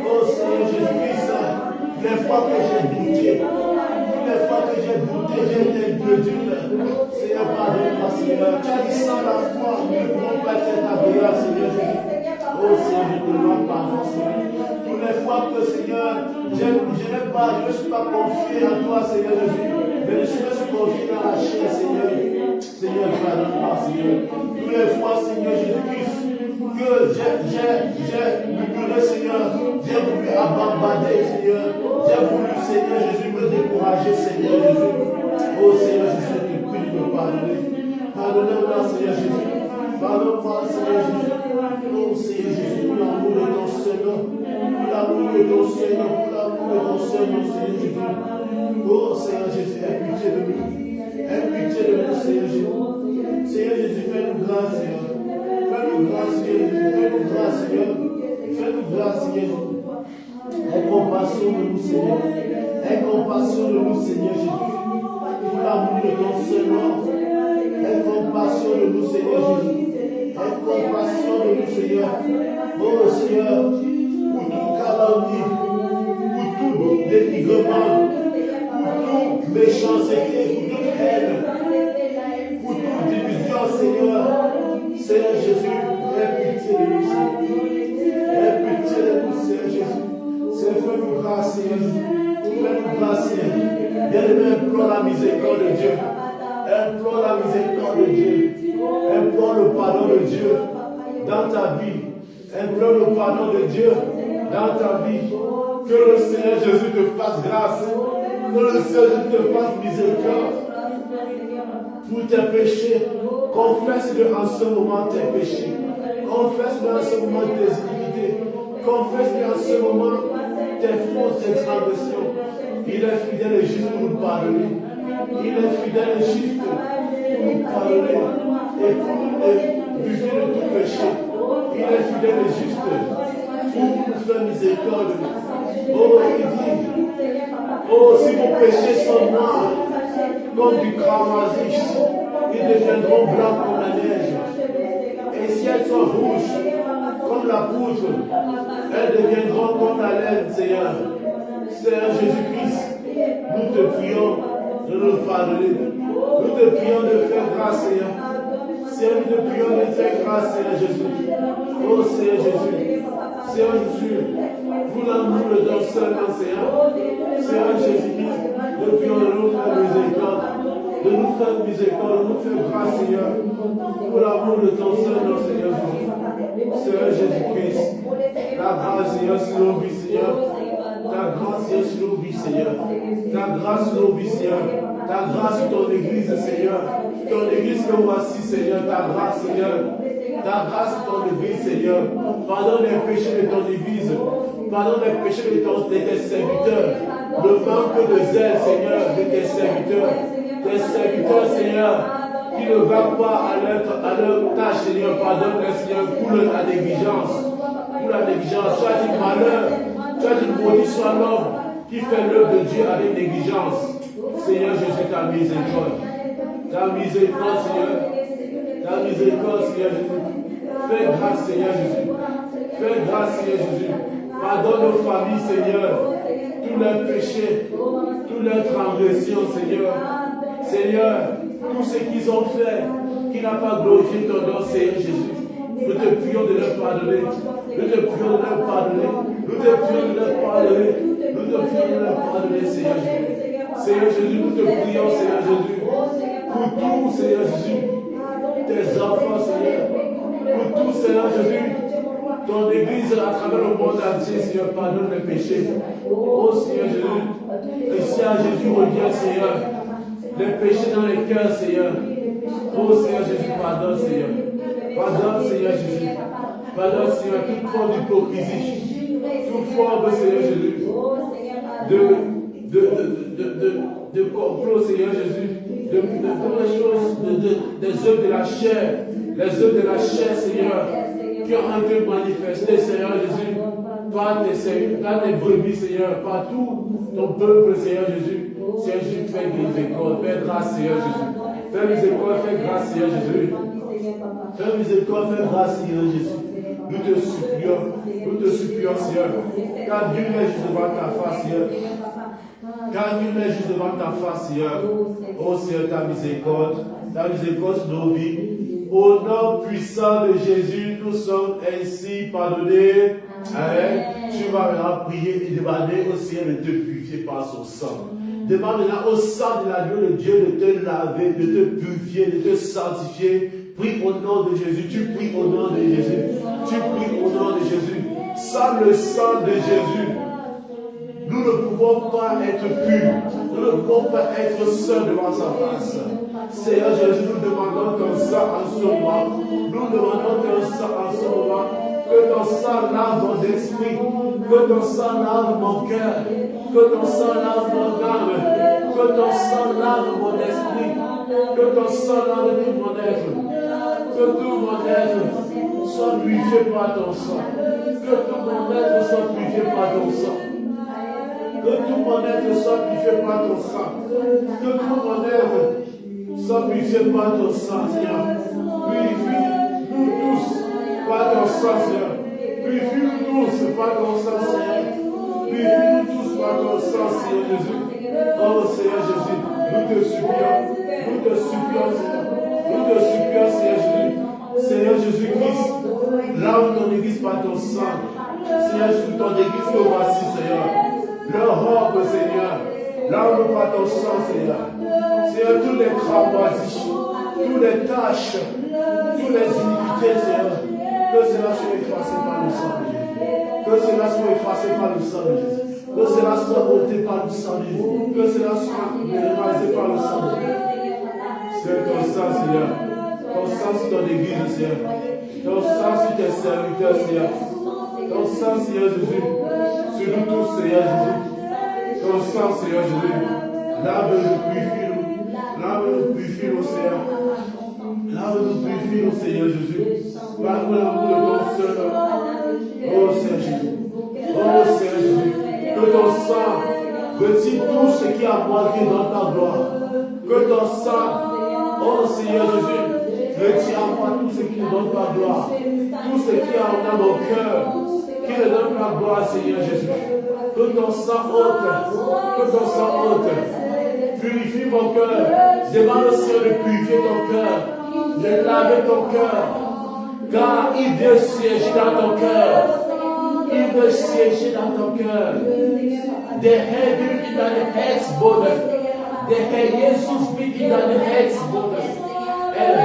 Oh Seigneur Jésus-Christ. Les fois que j'ai douté, les fois que j'ai douté, j'ai été incrédule. Seigneur, pardonne-moi, Seigneur. Tu as dit sans la foi, nous ne pouvons pas être agréables, Seigneur Jésus. Oh Seigneur, je te demande pardon, Seigneur. Toutes les fois que, Seigneur, je ne suis pas confié en toi, Seigneur Jésus, mais je me suis confié dans la chair, Seigneur. Seigneur, pardonne-moi, Seigneur. Toutes les fois, Seigneur Jésus-Christ, que j'ai murmuré, Seigneur, j'ai voulu abandonner, Seigneur. J'ai voulu, Seigneur Jésus, me décourager, Seigneur Jésus. Oh Seigneur Jésus, je te prie de me pardonner. Pardonne-moi, Seigneur Jésus. Pardonne-moi, Seigneur Jésus. Oh Seigneur Jésus, pour l'amour de ton Seigneur. Pour l'amour de ton Seigneur. Pour l'amour de ton Seigneur, Seigneur Jésus. Oh Seigneur Jésus, aie pitié de nous. Aie pitié de nous, Seigneur Jésus. Seigneur Jésus, fais-nous grâce, Seigneur. Fais-nous grâce, Seigneur Jésus. Fais-nous grâce, Seigneur. Fais-nous grâce, Seigneur Jésus. Aie compassion de nous, Seigneur. Aie compassion de nous, Seigneur Jésus. Pour l'amour de ton Seigneur. Aie compassion de nous, Seigneur Jésus. Aie compassion de nous, Seigneur. Oh Seigneur, pour toute calomnie, pour tout dénigrement, pour toute méchanceté, pour toute haine, pour toute division, Seigneur. Seigneur Jésus, aie pitié de nous, Seigneur. Aie pitié de nous, Seigneur Jésus. Seigneur, fais-nous grâce, Seigneur Jésus. Fais-nous grâce, Seigneur. Bien-aimé, implore la miséricorde de Dieu. Implore la miséricorde de Dieu. Implore le pardon de Dieu dans ta vie. Implore le pardon de Dieu dans ta vie. Que le Seigneur Jésus te fasse grâce. Que le Seigneur Jésus te fasse miséricorde pour tes péchés. Confesse-le en ce moment tes péchés. Confesse-le en ce moment tes iniquités. Confesse-le en ce moment tes fausses transgressions. Il est fidèle et juste pour nous pardonner. Il est fidèle et juste pour nous pardonner et pour nous purifier de tout péché. Il est fidèle et juste pour nous faire miséricorde. Oh, il dit, oh, si vos péchés sont noirs comme du cramoisi, ils deviendront blancs comme la neige. Et si elles sont rouges comme la poudre, elles deviendront comme la laine, Seigneur. Seigneur Jésus-Christ, nous te prions de nous pardonner. Nous te prions de faire grâce, Seigneur. Seigneur, nous te prions de faire grâce, Seigneur Jésus. Oh Seigneur Jésus. Seigneur Jésus, vous l'amour le donne seulement, Seigneur. Seigneur Jésus-Christ, nous prions de nous faire miséricorde. De nous faire miséricorde, de nous faire grâce, Seigneur. Pour l'amour de ton Seigneur, Seigneur Jésus. Seigneur Jésus-Christ, ta grâce, Seigneur, sur nos vies, Seigneur. Ta grâce, Seigneur, sur nos vies, Seigneur. Ta grâce sur nos vies, Seigneur. Ta grâce sur ton église, Seigneur. Ton église que voici, Seigneur. Ta grâce, Seigneur. Ta grâce sur ton église, Seigneur. Pardonne les péchés de ton église. Pardonne les péchés de tes serviteurs. Le manque de zèle, Seigneur, de tes serviteurs. Tes serviteurs, Seigneur, qui ne vont pas à leur tâche, Seigneur. Pardonne-les, Seigneur, pour la négligence. Pour la négligence. Tu as dit malheur. Tu as dit maudit soit l'homme qui fait l'œuvre de Dieu avec négligence. Seigneur Jésus, ta miséricorde. Ta miséricorde, Seigneur. Ta miséricorde, Seigneur Jésus. Fais grâce, Seigneur Jésus. Fais grâce, Seigneur Jésus. Pardonne nos familles, Seigneur. Tous leurs péchés, toutes leurs transgressions, Seigneur. Seigneur, tout ce qu'ils ont fait, qui n'a pas glorifié ton nom, Seigneur Jésus. Nous te prions de leur pardonner. Nous te prions de leur pardonner. Nous te prions de leur pardonner. Nous te prions de leur pardonner, Seigneur Jésus. Seigneur Jésus, nous te prions, Seigneur Jésus. Pour tout, Seigneur Jésus. Tes enfants, Seigneur. Pour tout, Seigneur Jésus. Ton église à travers le monde entier, Seigneur, pardonne les péchés. Oh Seigneur Jésus. Et si à Jésus revient, Seigneur. Les péchés dans les cœurs, Seigneur. Oh Seigneur Jésus, pardonne, Seigneur. Pardonne, Seigneur Jésus. Pardonne, Seigneur, toute forme d'hypocrisie. Toute forme, Seigneur Jésus. De complot, Seigneur Jésus. De toutes les choses, des œuvres de la chair. Les œuvres de la chair, Seigneur. Qui ont été manifestées, Seigneur Jésus. Par tes brebis, Seigneur. Par tout ton peuple, Seigneur Jésus. Seigneur Jésus, fais miséricorde. Fais grâce, Seigneur Jésus. Fais miséricorde, fais grâce, Seigneur Jésus. Fais miséricorde, fais grâce, Seigneur Jésus. Nous te supplions, Seigneur. Car Dieu est juste devant ta face, Seigneur. Car Dieu est juste devant ta face, Seigneur. Oh Seigneur, ta miséricorde sur nos vies. Au nom puissant de Jésus, nous sommes ainsi pardonnés. Amen. Tu vas maintenant prier et demander au Seigneur de te purifier par son sang. Demande maintenant au sang de l'agneau de Dieu de te laver, de te purifier, de te sanctifier. Prie au nom de Jésus. Tu pries au nom de Jésus. Tu pries au nom de Jésus. Sans le sang de Jésus, nous ne pouvons pas être purs. Nous ne pouvons pas être seuls devant sa face. Seigneur Jésus, nous demandons ton sang en ce moment. Nous demandons ton sang en ce moment. Que ton sang lave mon esprit. Que ton sang lave mon cœur. Que ton sang lave mon âme. Que ton sang lave mon esprit. Que ton sang lave tout mon être. Que tout mon être soit purifié par ton sang. Que tout mon être soit purifié par ton sang. Que tout mon être soit purifié par ton sang. Que tout mon être soit purifié par ton sang, Seigneur. Purifie-nous tous par ton sang, Seigneur. Purifie-nous tous par ton sang, Seigneur. Purifie-nous tous par ton sang, Seigneur Jésus. Oh Seigneur Jésus, nous te supplions, Seigneur. Nous te supplions, Seigneur Jésus. Seigneur Jésus-Christ, lave ton église par ton sang. Seigneur Jésus, ton église que voici, Seigneur. Leur robe, Seigneur. Lave-nous par ton sang, Seigneur. Seigneur, tous les cramoisis, toutes les tâches, toutes les iniquités, Seigneur. Que cela soit effacé par le sang de Jésus. Que cela soit effacé par le sang de Jésus. Que cela soit ôté par le sang de Jésus. Que cela soit réalisé par le sang de Jésus. Seigneur, ton sang, Seigneur. Ton sang sur ton église, Seigneur. Ton sang sur tes serviteurs, Seigneur. Ton sang, Seigneur Jésus. sur nous tous, Seigneur Jésus. Ton sang, Seigneur Jésus. Lave-nous, purifie-nous. Lave-nous, purifie-nous, Seigneur. Lave-nous, purifie-nous, Seigneur Jésus. Par l'amour de ton Seigneur. Oh, Seigneur Jésus. Oh, Seigneur Jésus. Que ton sang retire tout ce qui a manqué dans ta gloire. Que ton sang, oh Seigneur Jésus, retire à moi tout ce qui donne ta gloire. Tout ce qui a dans mon cœur, qui ne donne pas gloire, Seigneur Jésus. Que ton sang ôte, purifie mon cœur. Demande au Seigneur de purifier ton cœur, de laver ton cœur. Car il veut siéger dans ton cœur. Il veut siéger dans ton cœur. Der Herr will in deinem Herzboden. Der Herr Jesus will in deinem Herzboden. Will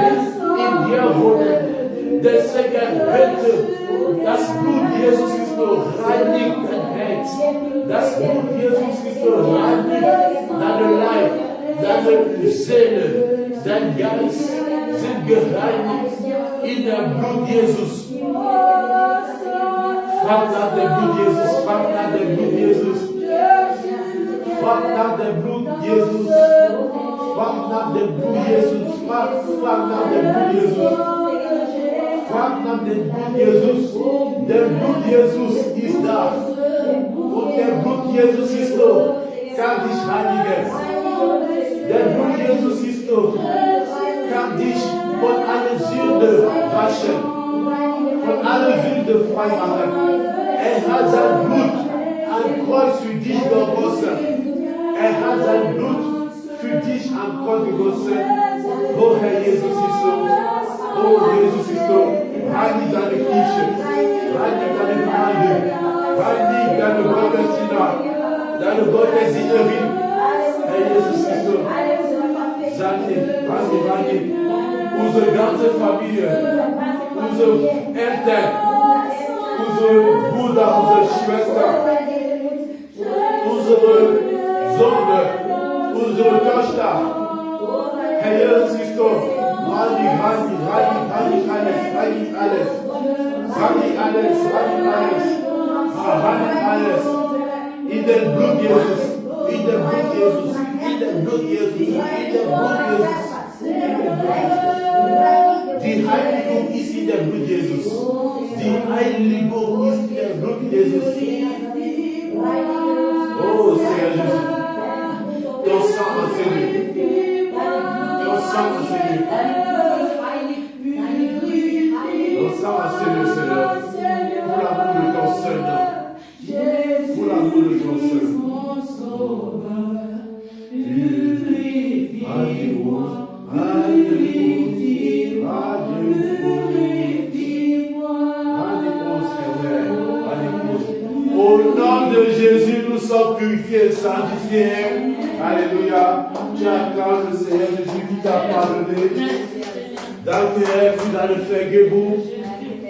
in dir wohnen. Deswegen bitte, das Blut Jesus Christus reinigt dein Herz. Das Blut Jesus Christus reinigt dein Leib, deine Seele, dein Geist sind gereinigt in dem Blut Jesus. Frappe nach dem Blut Jesus, frappe nach dem Blut Jesus. Frappe nach dem Blut Jesus. Frappe nach dem Blut Jesus. Frappe nach dem Blut Jesus. Frappe nach dem Blut Jesus. Der Blut Jesus ist da. Und der Blut Jesus ist da. Kann dich reinigen. Der Blut Jesus ist da. Kann dich von aller Sünde waschen. Von aller Sünde frei machen. Hat sein Blut am Kreuz für dich gegossen. Hat sein Blut für dich am Kreuz gegossen. Oh Herr Jesus ist so. Oh Jesus ist so. Heilig deine Kirche. Heilig deine Gemeinde. Heilig deine Gottesdiener. Deine Gottesdienerin. Herr Jesus ist so. Heilig. Unsere ganze Familie. Unsere Eltern. Unsere Brüder, unsere Schwestern, unsere Söhne, unsere Töchter. Herr Jesus Christus, heilig alles. In dem Blut Jesus, in dem Blut Jesus, in dem Blut Jesus, in dem Blut Jesus. Die Heiligung ist in dem Blut Jesus. Die Heiligung ist in dem Blut Jesus. Oh Seigneur Jésus, ton sang m'a sauvé. Ton sang m'a sauvé. Ton sang m'a sauvé, Seigneur. Pour l'amour de ton seul nom. Pour l'amour de ton seul nom. Au nom de Jésus, nous sommes purifiés et sanctifiés. Alléluia. Tu acclames le Seigneur Jésus qui t'a pardonné. Danke, Herr, für deine Vergebung.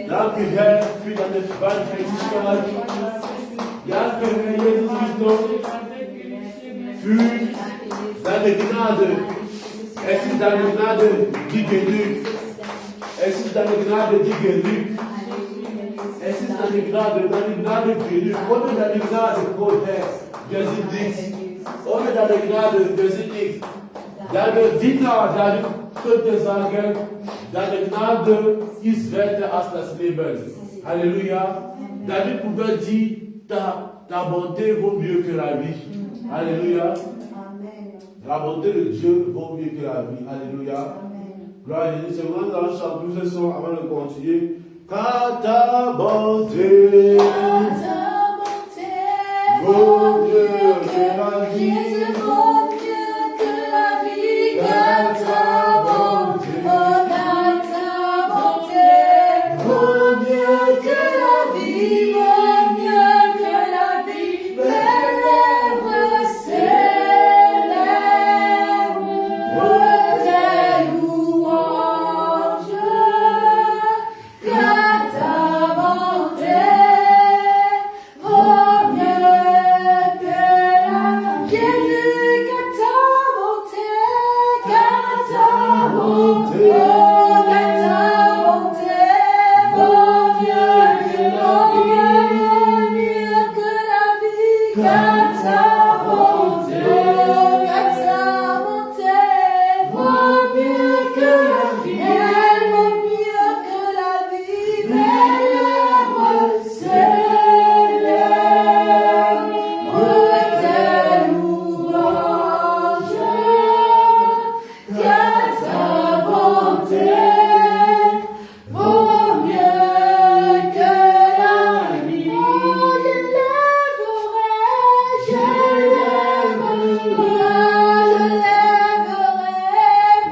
Danke, Herr, für deine Barmherzigkeit. Danke, Herr Jesus Christus, für deine Gnade. Es ist deine Gnade, die genügt. Es ist deine Gnade, die genügt. Es ist deine Gnade genügt. Ohne deine Gnade, Gott, Herr, wir sind nichts. Ohne deine Gnade, wir sind nichts. Deine Diener, deine könnte sagen, deine Gnade ist werter als das Leben. Alléluia. David pouvait dire, ta bonté vaut mieux que la vie. Alléluia. La bonté de Dieu vaut mieux que la vie. Alléluia. Gloire à Jésus. C'est vraiment dans le chant, tous ce son avant de continuer. Car ta bonté vaut mieux que la vie. Jésus vaut mieux que la vie, car ta bonté, oh, car ta bonté vaut mieux que la vie, vaut mieux que la vie. Mes lèvres s'élèvent pour tes louanges, car ta bonté vaut mieux que la vie.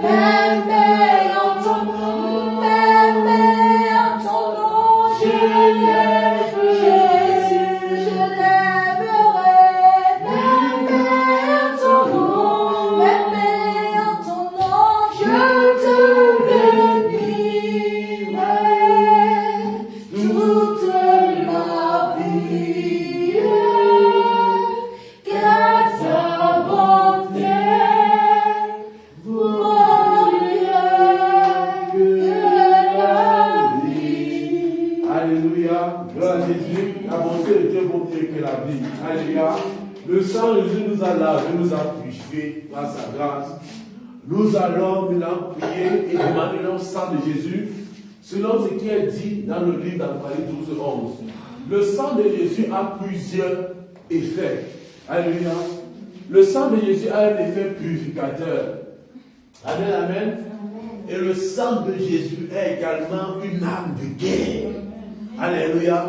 m'aimer en ton nom, m'aimer en ton nom, je l'aime, Jésus, je l'aimerai, m'aimer en ton nom, m'aimer en ton nom, je te bénirai toute ma vie, car ta bonté vaut mieux que la vie. Alléluia. Gloire à Jésus. La bonté de Dieu vaut mieux que la vie. Alléluia. Le sang de Jésus nous a lavé, nous a purifiés par sa grâce. Nous allons maintenant prier et demander le sang de Jésus, selon ce qui est dit dans le livre d'Apocalypse 12:11. Le sang de Jésus a plusieurs effets. Alléluia. Le sang de Jésus a un effet purificateur. Amen, amen. Et le sang de Jésus est également une arme de guerre. Alléluia.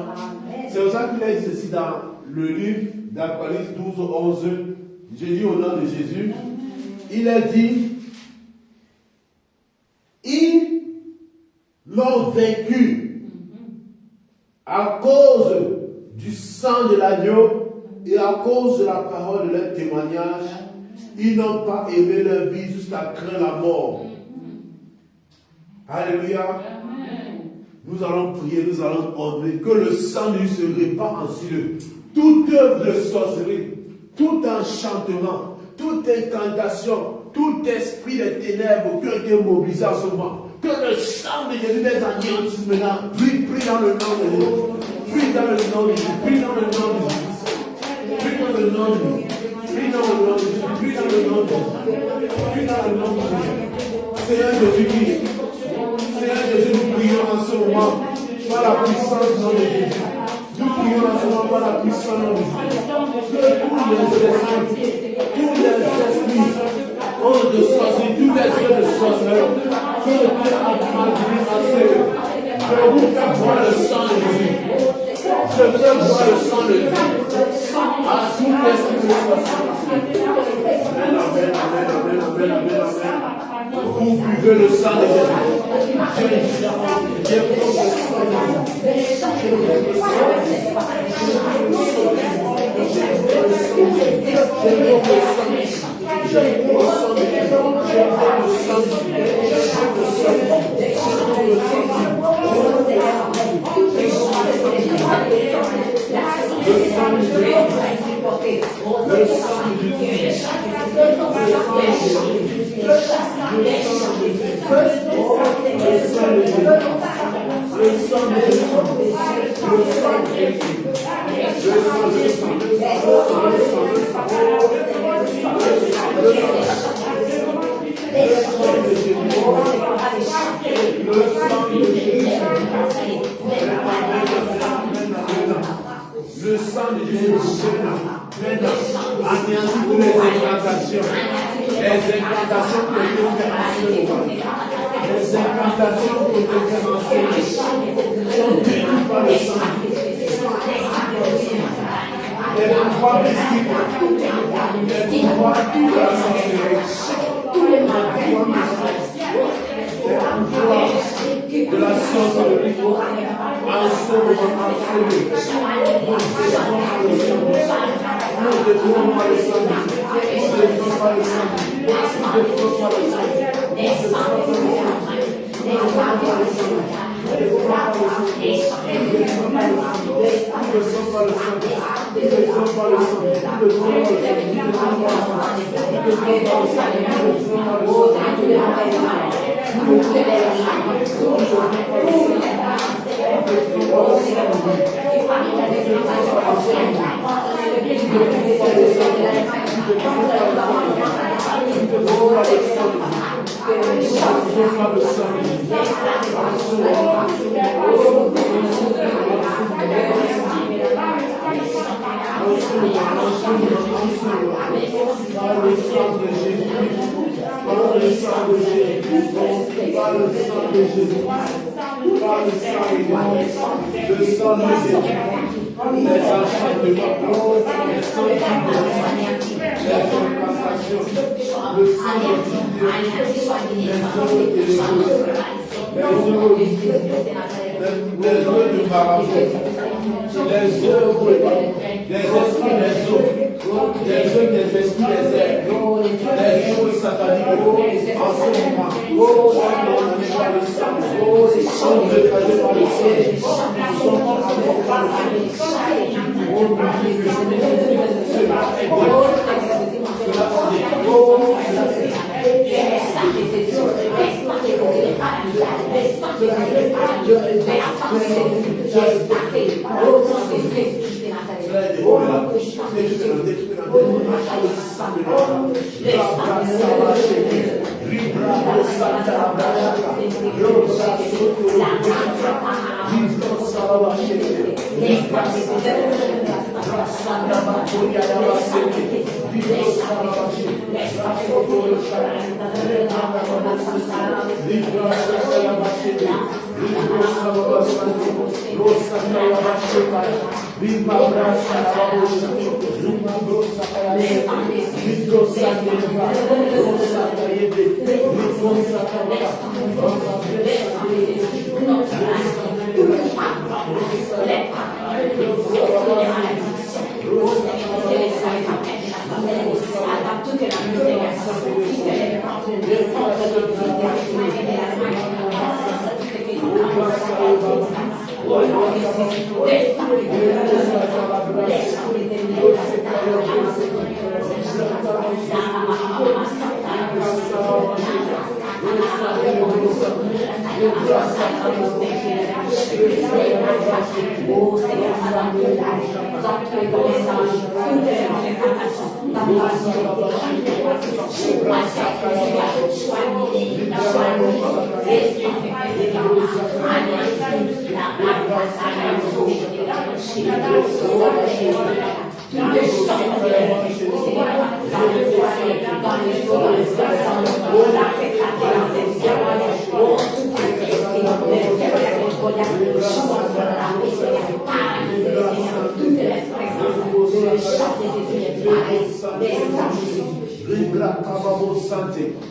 C'est pour ça qu'il est dit ceci dans le livre d'Apocalypse 12:11. Je lis au nom de Jésus. Il est dit, ils l'ont vaincu à cause du sang de l'agneau et à cause de la parole de leur témoignage. Ils n'ont pas aimé leur vie jusqu'à craindre la mort. Alléluia. Nous allons prier, nous allons ordonner que le sang de Dieu se répand en cieux. Toute œuvre de sorcellerie, tout enchantement, toute incantation, tout esprit des ténèbres qui a été mobilisé en ce moment, que le sang de Jésus les anéantisse maintenant. Prie dans le nom de Jésus. Prie dans le nom de Jésus. Prie dans le nom de Jésus. Prie dans le nom de Jésus. Prie dans le nom de Jésus. Prie dans le nom de Jésus. Prie dans le nom de Jésus. Seigneur Jésus-Christ. Seigneur Jésus, nous prions en ce moment par la puissance du nom de Jésus. Nous prions en ce moment par la puissance du nom de Jésus. Que tous les esprits de sorcellerie, tous les yeux de sorcellerie, que Dieu a malgré je vous fais boire le sang de Jésus. Je fais boire le sang de Jésus. À tout esprit de sorcellerie. Amen, amen, amen, amen, amen, amen, amen. Vous buvez le sang de Jésus. Le sang de Jésus anéantit toutes les incantations. Les incantations que Dieu fait en ce moment. Les incantations que Dieu fait en ce moment sont détruites par le sang. Les pouvoirs mystiques, les pouvoirs de la sorcellerie, tous les pouvoirs de la sorcellerie, en ce moment absolu. Nous détruisons par le sang. Nous détruisons par le sang. Nous détruisons par le sang.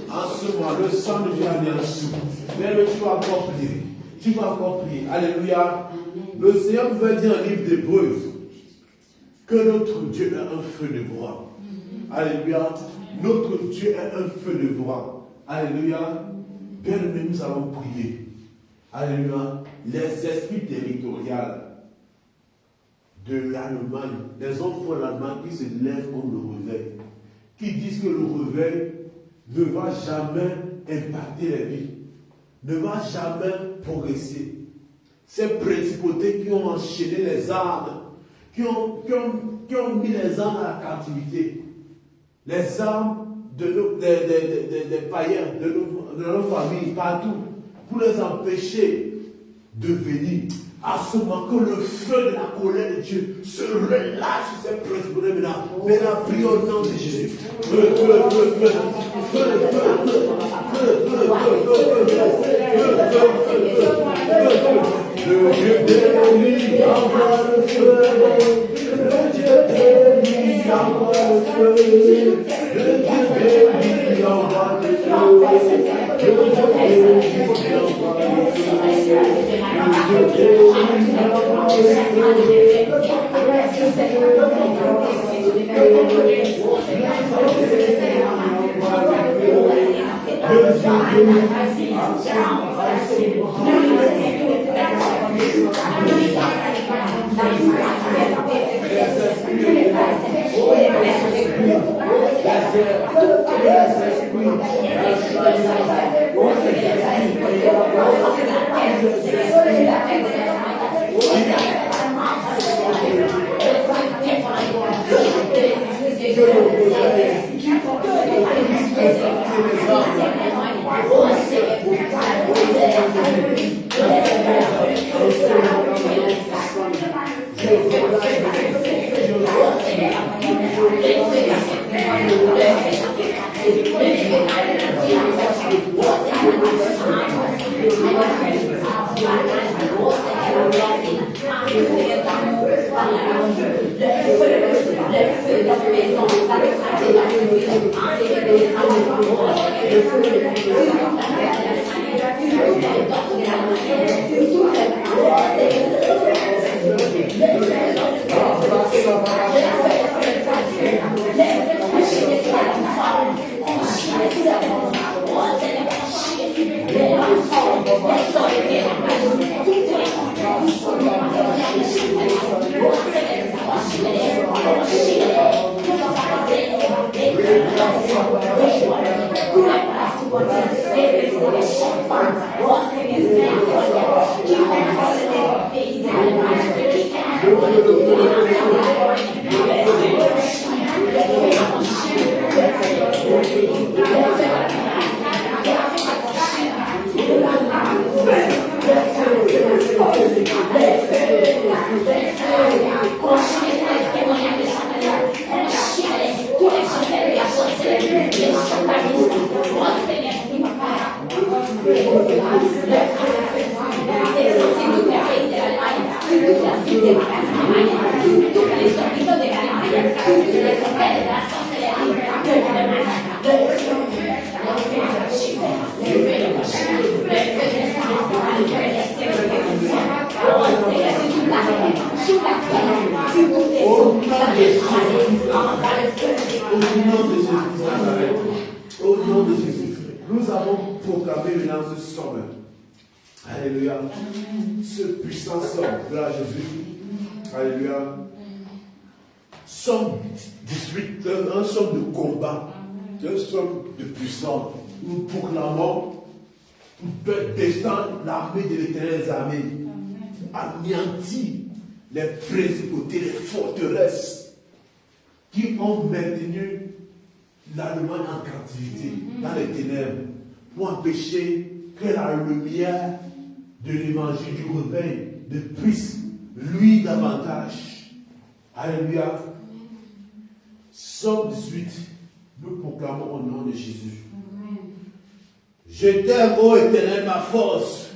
En ce moment, le sang de Dieu vient dessus. Mais tu vas encore prier. Tu vas encore prier. Alléluia. Le Seigneur nous veut dire dans le livre d'Hébreux que notre Dieu est un feu de bois. Alléluia. Notre Dieu est un feu de bois. Alléluia. Bien-aimés, nous allons prier. Alléluia. Les esprits territoriaux de l'Allemagne, les enfants de l'Allemagne qui se lèvent contre le réveil, qui disent que le réveil ne va jamais impacter les vies, ne va jamais progresser. Ces principautés qui ont enchaîné les armes, qui ont mis les armes à la captivité, les armes des païens, de nos familles, partout, pour les empêcher de venir. À ce moment que le feu de la colère de Dieu se relâche sur ces principautés maintenant. Maintenant, prions au nom de Jésus. Feu, feu, feu, feu, feu, le Dieu béni envoie le feu. Le Dieu béni envoie le feu. Le Dieu béni envoie le feu. Le Dieu béni envoie le feu. Yes. Au nom de Jésus, nous avons proclamé maintenant ce somme. Alléluia. Ce puissant somme, là Jésus. Alléluia. Somme 18, un somme de combat, un somme de puissance. Nous proclamons pour descendre l'armée de l'Éternel des armées, pour anéantir les principautés, les forteresses qui ont maintenu l'Allemagne en captivité, dans les ténèbres, pour empêcher que la lumière de l'évangile du réveil ne puisse luire davantage. Alléluia. Somme 18, nous proclamons au nom de Jésus. Je t'aime, ô Éternel, ma force.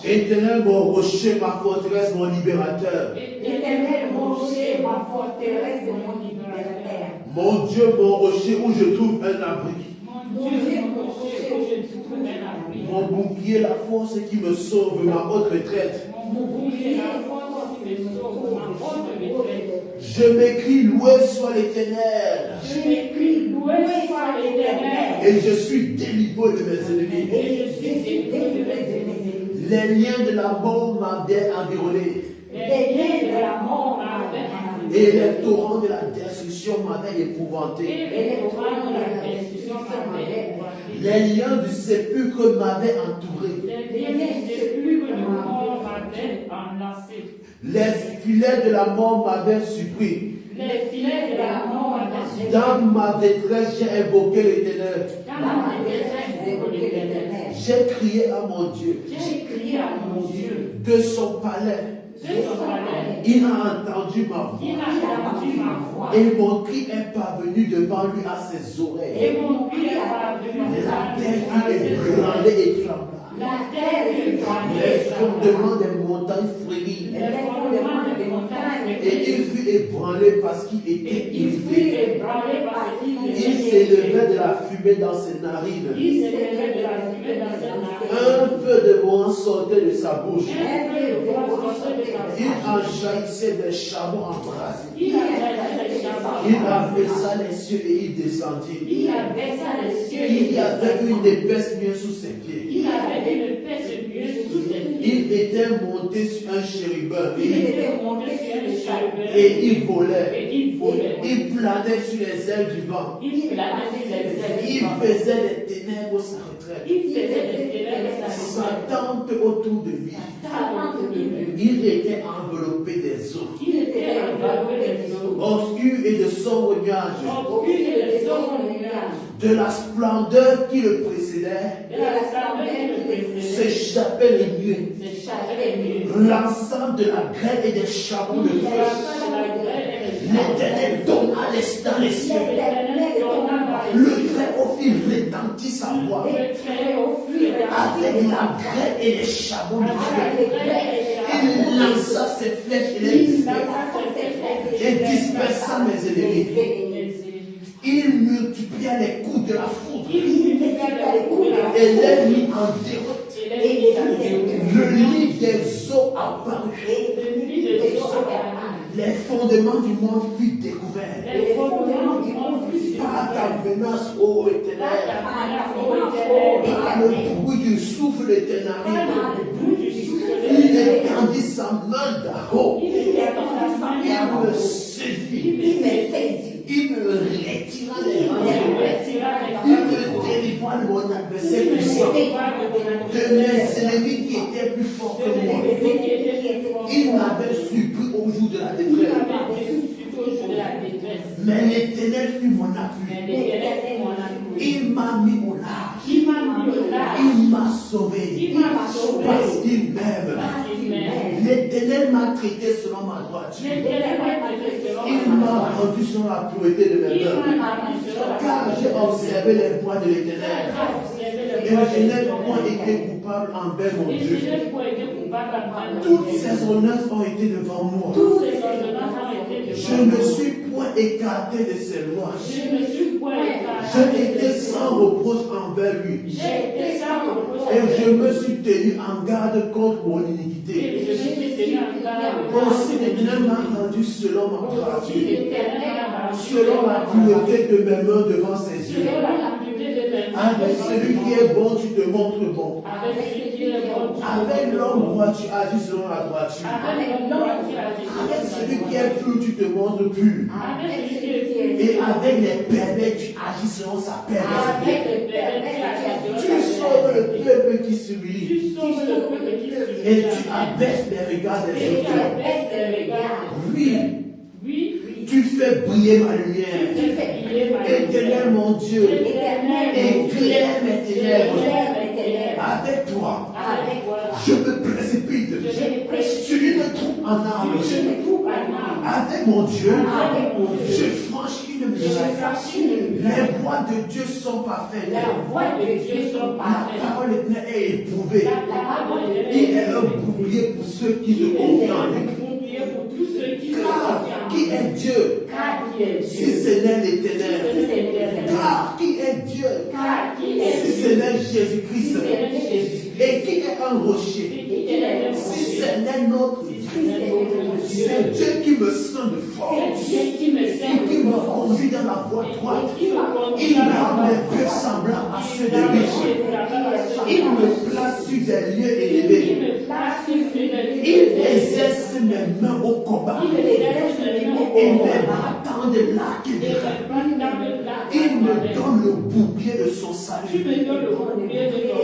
Éternel, mon rocher, ma forteresse, mon libérateur. Éternel, mon rocher, ma forteresse et mon libérateur. Mon Dieu, mon rocher, où je trouve un abri. Mon Dieu, mon rocher, où je trouve un abri. Mon bouclier, la force qui me sauve, ma haute retraite. Mon bouclier, la force qui me sauve, ma haute retraite. Je m'écris, loué soit l'Éternel. Je m'écris, loué soit l'Éternel. Et je suis délivré de mes ennemis. Et je suis délivré de mes ennemis. Les liens de la mort m'avaient environné. Les liens de la mort m'avaient environné. Et les torrents de la destruction m'avaient épouvanté. Et les torrents de la destruction m'avaient épouvanté. Les liens du sépulcre m'avaient entouré. Les liens du sépulcre de mort m'avaient enlacé. Les filets de la mort m'avaient surpris. Les filets de la mort m'avaient surpris. Dans ma détresse, j'ai invoqué l'Éternel. Dans ma détresse, j'ai invoqué l'Éternel. J'ai crié à mon Dieu. J'ai crié à mon Dieu. De son palais, De son palais, il a entendu ma voix. il a entendu ma voix. Et mon cri est parvenu devant lui à ses oreilles. Et mon cri est parvenu La terre à fut ses ébranlée et trembla. La terre fut Les ébranlée. fondements des montagnes frémirent. Les fondements des montagnes Et il fut ébranlé parce qu'il était il fut ivre. ébranlé parce qu'il Il était s'élevait de la fumée dans ses narines. Il s'élevait de la fumée dans ses narines. Un peu de vent sortait de sa bouche. Un peu de vent sortait de sa Il bouche. en jaillissait des charbons embrasés. Il abaissa les charbons. Il abaissa les cieux et il descendit. Il abaissa les cieux. Il y avait une épaisse nuée sous ses pieds. Il avait une épaisse nuée sous ses pieds. Il était monté sur un chérubin. Il était monté sur le charbon. Et il volait. Et il volait. Il planait sur les ailes du vent. Il planait sur les ailes. Il faisait des ténèbres sa retraite. Il faisait des ténèbres Sa sa tente autour de lui. Il était enveloppé des eaux. Il était enveloppé des eaux. Obscur et de sombres nuages. Obscur et de sombres nuages. De la splendeur qui le précédait, De la splendeur qui le précédait. s'échappaient les nuées. S'échappait les nuées. L'ensemble de la grêle et des charbons de feu. L'Éternel donna dans les cieux. Le Très-Haut fit retentir sa voix avec la grêle et les charbons de feu. Il lança ses flèches et les dispersa mes ennemis. Il multiplia les coups de la foudre Il multiplia les coups de la et foudre. les mit en déroute. Et les mit en déroute. Le lit des eaux apparut. Le lit des eaux apparut. Les fondements du monde furent découverts. Les fondements du monde furent Par découverts. ta menace, ô Éternel. Par le bruit du souffle de tes narines. Il étendit sa main d'en haut. Il me saisit. Il me retira les mains. Il me délivra de mon adversaire puissant. De mes ennemis qui étaient plus forts que moi. Il m'avait surpris au jour de la détresse. Mais l'Éternel fut mon appui. Il m'a mis au large. Il m'a sauvé. Parce qu'il m'aime. L'Éternel m'a traité selon ma droiture. Il m'a rendu selon la pureté de mes mains. Car j'ai observé les voies de l'Éternel. Et je n'ai point été coupable envers mon Dieu. Toutes ces honneurs ont été devant moi. Je ne suis point écarté de ses lois. Je n'étais sans reproche envers lui. Et je me suis tenu en garde contre mon iniquité. Aussi l'Éternel m'a rendu selon ma droiture, selon la pureté de mes mains devant ses yeux. Avec celui qui est bon, tu te montres bon. Avec l'homme droit, tu agis selon la droiture. Avec celui qui est pur, tu te montres pur. Et avec les pervers, tu agis selon sa perversité. Tu sauves le peuple qui s'humilie. Et tu abaisses les regards des autres. Oui, tu fais briller ma lumière. Éternel mon Dieu, éclaire mes ténèbres. Avec toi, je me précipite sur une troupe en armes. Avec mon Dieu, je franchis une muraille. Les voies de Dieu sont parfaites. La parole est éprouvée. Il est un bouclier pour ceux qui se confient en lui. Car qui est Dieu si ce n'est l'Éternel? Car qui est Dieu si ce n'est Jésus-Christ? Et qui est un rocher si ce n'est notre Dieu? C'est Dieu qui me sent de force, qui me conduit dans la voie droite. Il rend mes pieds semblables à ceux des riches. Il me place sur des lieux élevés. Il exerce mes mains au combat. Et mes bras tendent l'arc et il me donne le bouclier de son salut.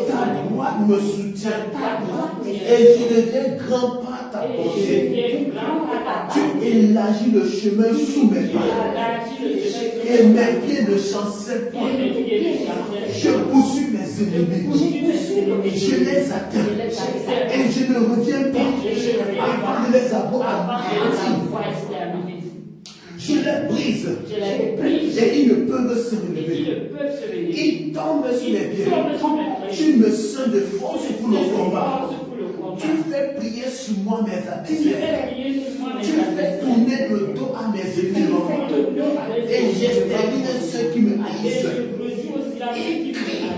Ta droite me soutient. Et je deviens grand par ta pensée. Tu élargis le chemin sous mes pas. Et mes pieds ne chancellent point. Je poursuis mes ennemis. Je les atteins. Et je ne reviens pas avant de les avoir anéantis. Je les brise. Et ils ne peuvent se relever. Ils tombent sur mes pieds. Tu me sens de force pour le combat. Tu fais prier sur moi mes adversaires. Tu fais tourner le dos à mes ennemis. Et j'extermine ceux qui me haïssent. Ils crient.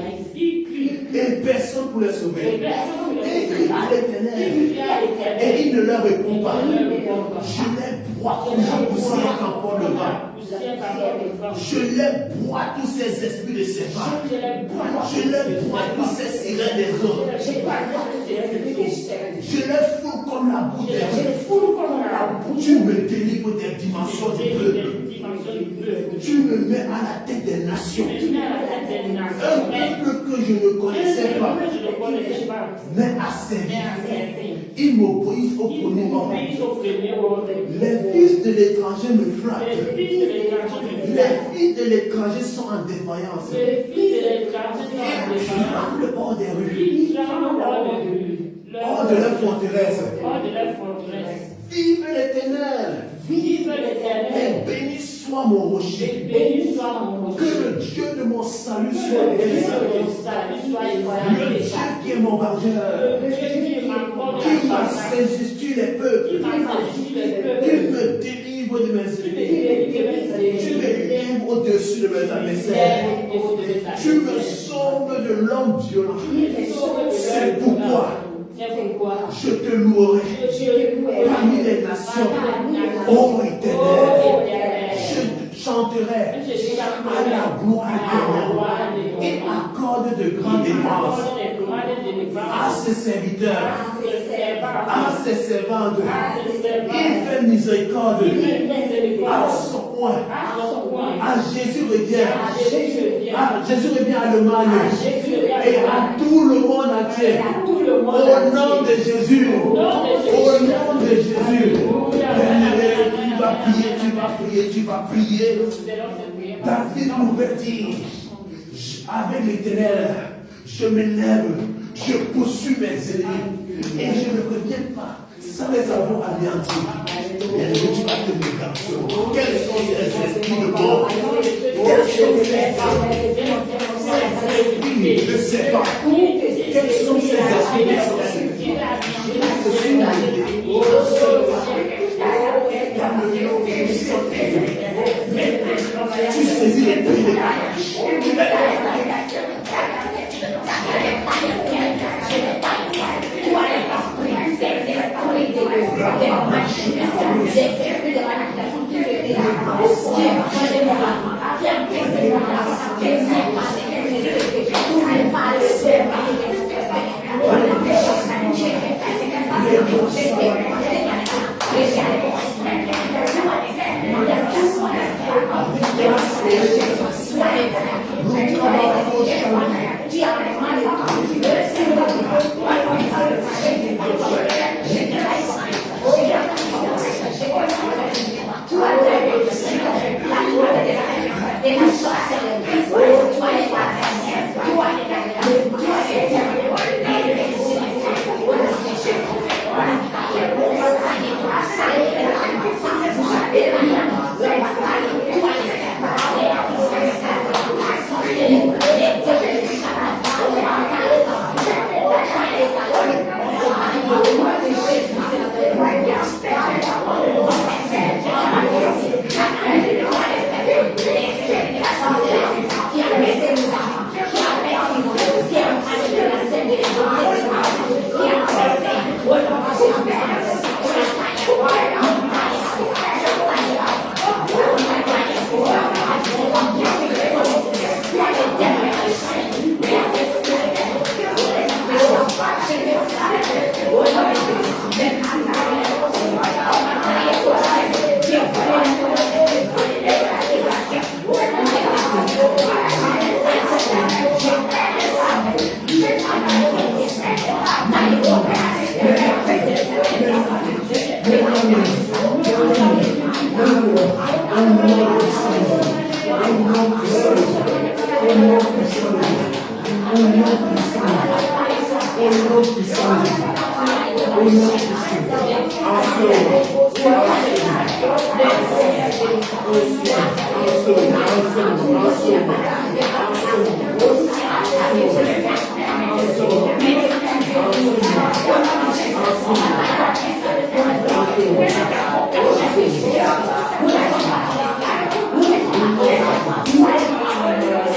Et personne pour les sauver. Ils crient à l'Éternel. Et il ne leur répond pas. Je les broie comme la poussière qu'emporte le vent. Je les broie tous ces esprits de serpents. Je les broie tous ces sirènes des eaux. Je les fous comme la boue des rues. Tu me délivres des dimensions du peuple. Tu me mets à la tête des nations. Un peuple que je ne connaissais pas, mais à servir. Ils m'obéissent au premier moment. Les fils de l'étranger me flattent. Les fils de l'étranger sont en défaillance. Ils tremblent hors des rues, hors de leur forteresse. Vive l'Éternel! Et béni soit mon rocher. Que le Dieu de mon salut soit béni. Le Dieu qui est mon vengeur. Qui m'a saisi sur les peuples. Qui me délivre de mes ennemis. Tu me livres au-dessus de mes adversaires. Tu me sauves de l'homme violent. C'est pourquoi je te louerai parmi les nations. Ô Éternel, je chanterai à la gloire de Dieu et accorde de grandes dépenses à ses serviteurs, à ses servantes. Il fait miséricorde à son point. À Jésus revient. Jésus revient à l'Allemagne et à tout le monde entier. Au nom de Jésus. Au nom de Jésus. Tu vas prier. David pouvait dire, avec l'Éternel, je m'élève, je poursuis mes ennemis et je ne reviens pas sans les avoir anéantis. Et tu vas te dire, quels sont ces esprits de mort? Quels sont ces esprits de serpent? Quels sont ces esprits de tu saisis les prix de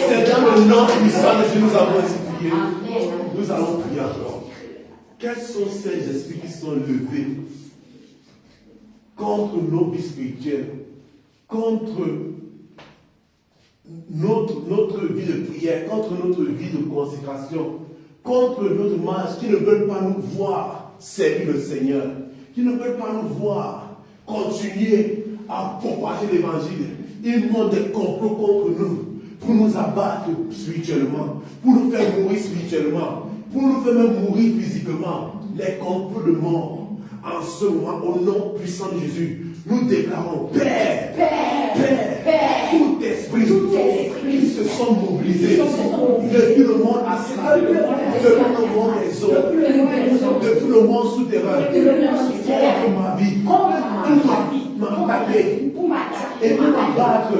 C'est dans le nom puissant de Jésus nous avons ainsi prié. Nous allons prier encore. Quels sont ces esprits qui sont levés contre nos vies spirituelles, contre notre vie de prière, contre notre vie de consécration, contre notre marche, qui ne veulent pas nous voir servir le Seigneur, qui ne veulent pas nous voir continuer à propager l'évangile. Ils montent des complots contre nous pour nous abattre spirituellement, pour nous faire mourir spirituellement, pour nous faire même mourir physiquement. Les complots de mort. En ce moment, au nom puissant de Jésus, nous déclarons Père, tout esprit qui se sont mobilisés depuis le monde astral, depuis le monde des eaux, depuis le monde souterrain, contre ma vie, pour m'attaquer et pour m'abattre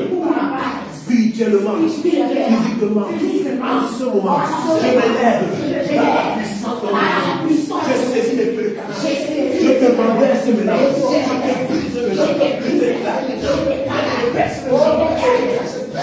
spirituellement, physiquement. En ce moment, je m'élève dans la puissance de Jésus. Je saisis les péchés. Je te renverse maintenant. Je te brise maintenant. Je t'éclate. Je te baisse maintenant.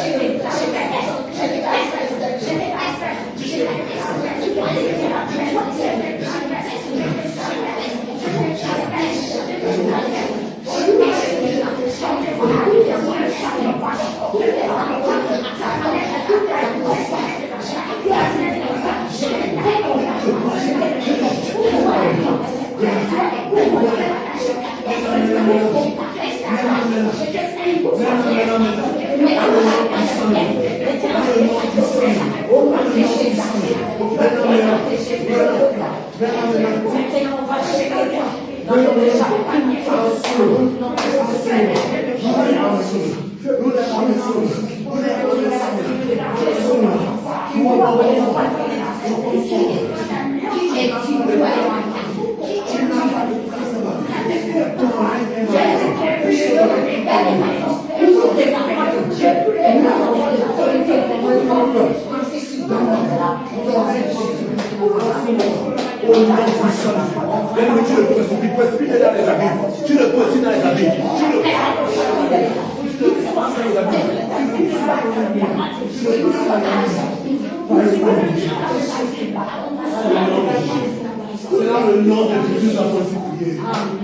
C'est dans le nom de Jésus, nous avons prié.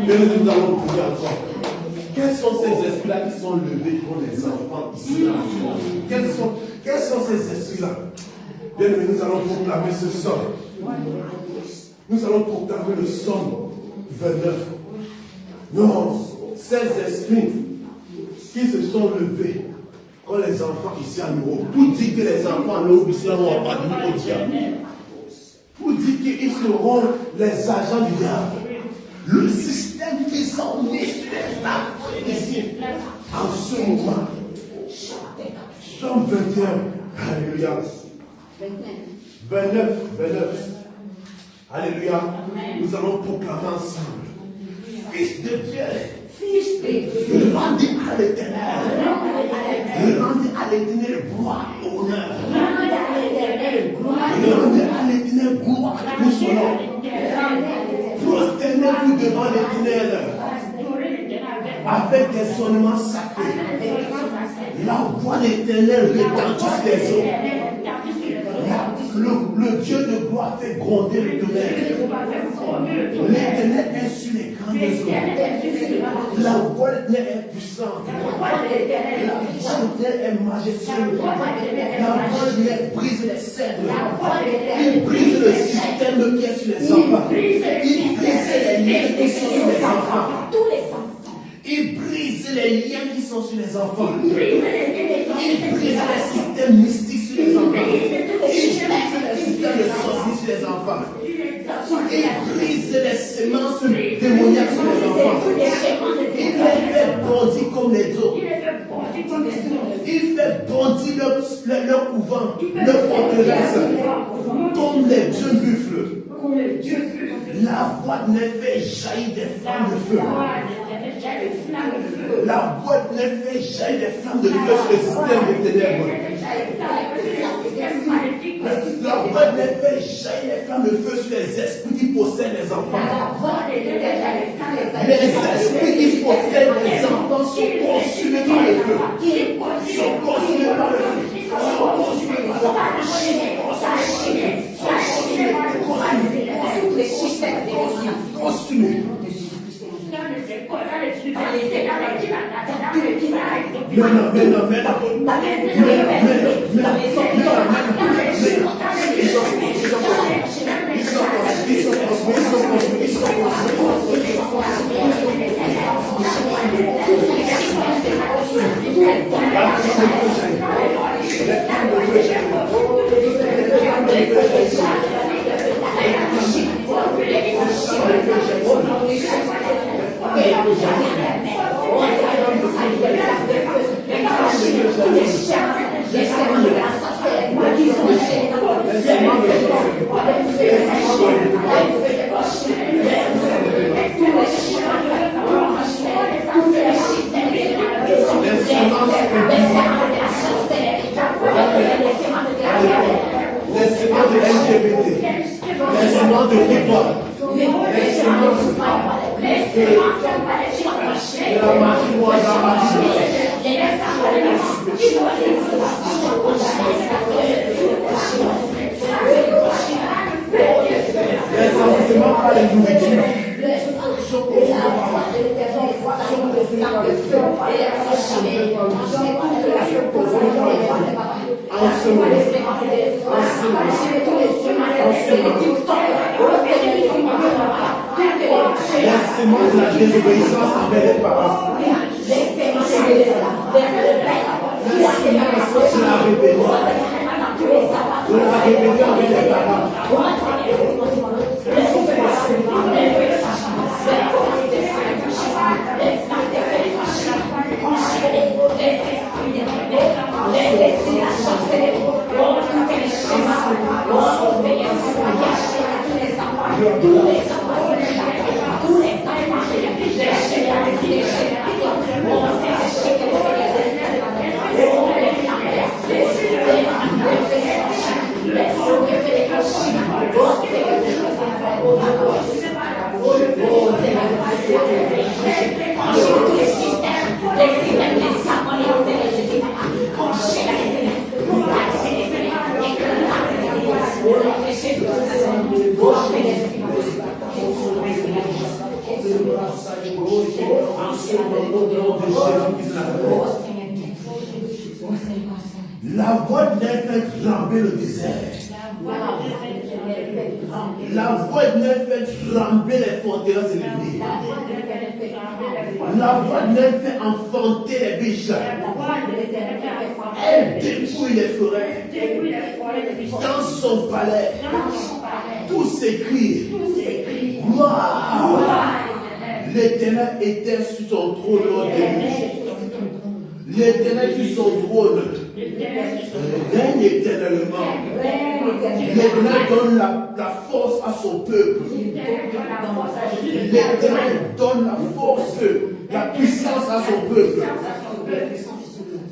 Mais nous allons prier encore. Quels sont ces esprits-là qui sont levés pour les enfants ici? Quels sont ces esprits-là? Bien, nous allons proclamer ce somme. Nous allons proclamer le somme 29. Non, ces esprits qui se sont levés quand les enfants ici en Europe, pour dire que les enfants en Europe ici n'ont pas de au diable. Pour dire qu'ils seront les agents du diable. Le système qui sont mis sur les arbres ici, en ce moment. Somme 21. Alléluia. 29. Alléluia. Nous allons proclamer ensemble. Fils de Dieu, rendez à l'Éternel. Rendez à l'Éternel gloire et honneur. Rendez à l'Éternel gloire pour son nom. Prosternez-vous devant l'Éternel avec des sonnements sacrés. La voix de l'Éternel retentisse les eaux. Le Dieu de gloire fait gronder le tonnerre. L'Éternel est sur les grandes eaux. La voix de l'Éternel est puissante. La voix de l'Éternel est majestueuse. La voix de l'Éternel brise les cèdres. Il brise le système qui est sur les enfants. Il brise les liens qui sont sur les enfants. Il brise les liens qui sont sur les enfants. Il brise les systèmes mystiques sur les enfants. Il brise les systèmes de sorciers sur les enfants. Il brise les semences démoniaques sur les enfants. Il les fait bondir comme les eaux. Il fait bondir leur couvent, leur forteresse, comme les jeunes buffles. La voix ne fait jaillir des flammes de feu. La voix ne fait jaillir des flammes de feu sur le système des ténèbres. La voix ne fait jaillir des flammes de feu sur les esprits qui possèdent les enfants. Les esprits qui possèdent les enfants sont consumés par le feu. Sont consumés par le feu. Sont consumés par le feu. Consumés. Les sentiments par la nourriture. La semence de la désobéissance envers les parents. La semence de la rébellion. De la rébellion envers les parents. La voix de Dieu fait trembler le désert. La voix de Dieu fait trembler les forteresses ennemies. La voix de Dieu fait enfanter les biches. Elle dépouille les forêts. Dans son palais, tout s'écrit. Gloire. L'Éternel était sur son trône lors des nuits. L'Éternel sur son trône règne éternellement. L'Éternel donne la force à son peuple. L'Éternel donne la force, la puissance à son peuple.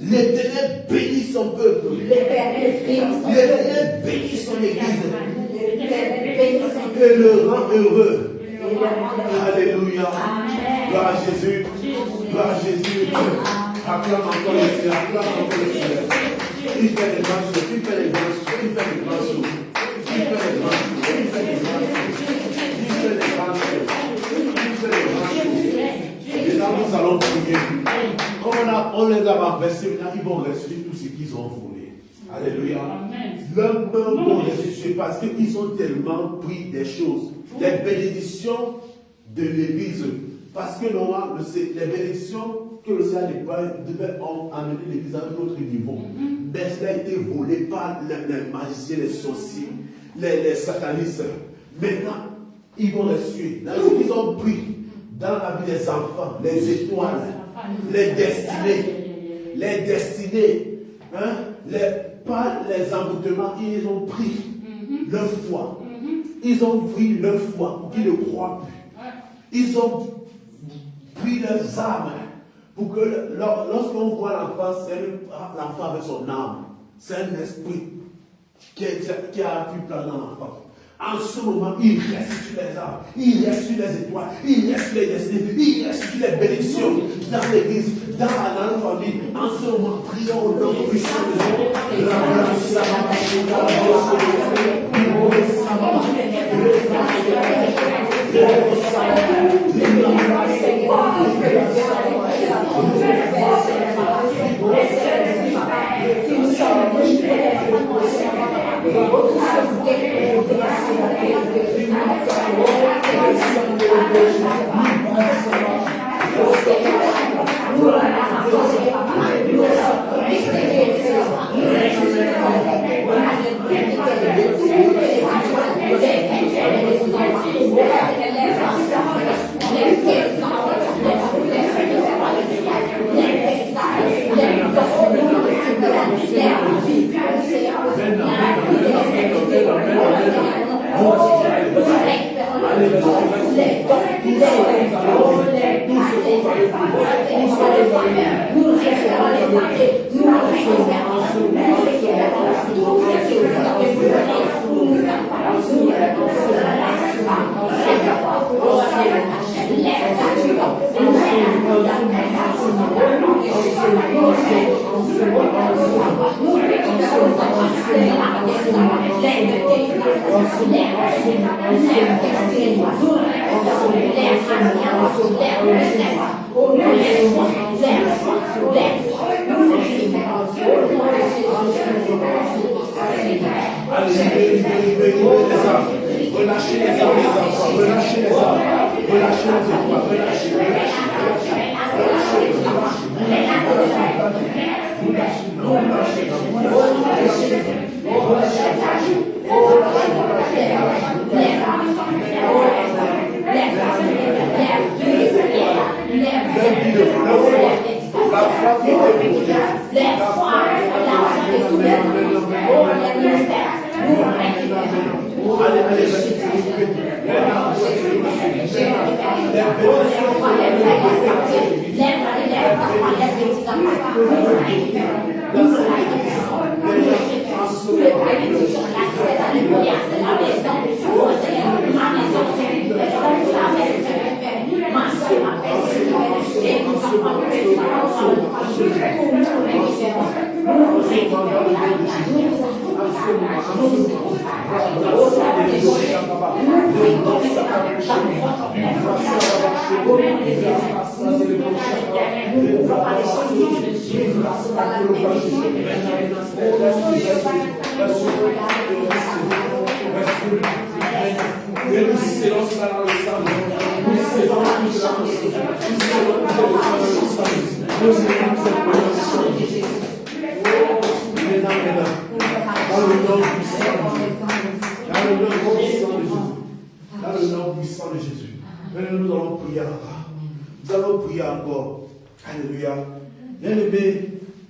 L'Éternel bénit son peuple. L'Éternel bénit son église. Et le rend heureux. Alléluia. Gloire à Jésus. Gloire à Jésus. Acclame encore le Seigneur. Acclame encore le Seigneur. Il fait des grands choses. Il fait des grands choses. Il fait des grands choses. Il fait des grands choses. Il fait des grands choses. Il fait des grands choses. Il fait des grands choses. Et là, nous allons prier. Comme on les a versés, maintenant ils vont restituer tout ce qu'ils ont volé. Alléluia. Leurs mains vont restituer parce qu'ils ont tellement pris des choses. Les bénédictions de l'Église. Parce que normalement, les bénédictions que le Seigneur devait amener l'Église à un autre niveau. Mais cela a été volé par les magiciens, les sorciers, les satanistes. Maintenant, ils vont restituer. Dans ce qu'ils ont pris dans la vie des enfants, les étoiles, les destinées, hein, pas les envoûtements, ils ont pris leur foi. Ils ont pris leur foi pour qu'ils ne croient plus. Ils ont pris leurs âmes pour que lorsqu'on voit l'enfant, c'est l'enfant avec son âme. C'est un esprit qui a pu planer dans l'enfant. En ce moment, il restitue les âmes, il restitue les étoiles, il restitue les destinées, il restitue les bénédictions dans l'église, dans la famille. En ce moment, prions au nom puissant de Dieu. Relâchez les armes, relâchez les armes, relâchez les étoiles, relâchez,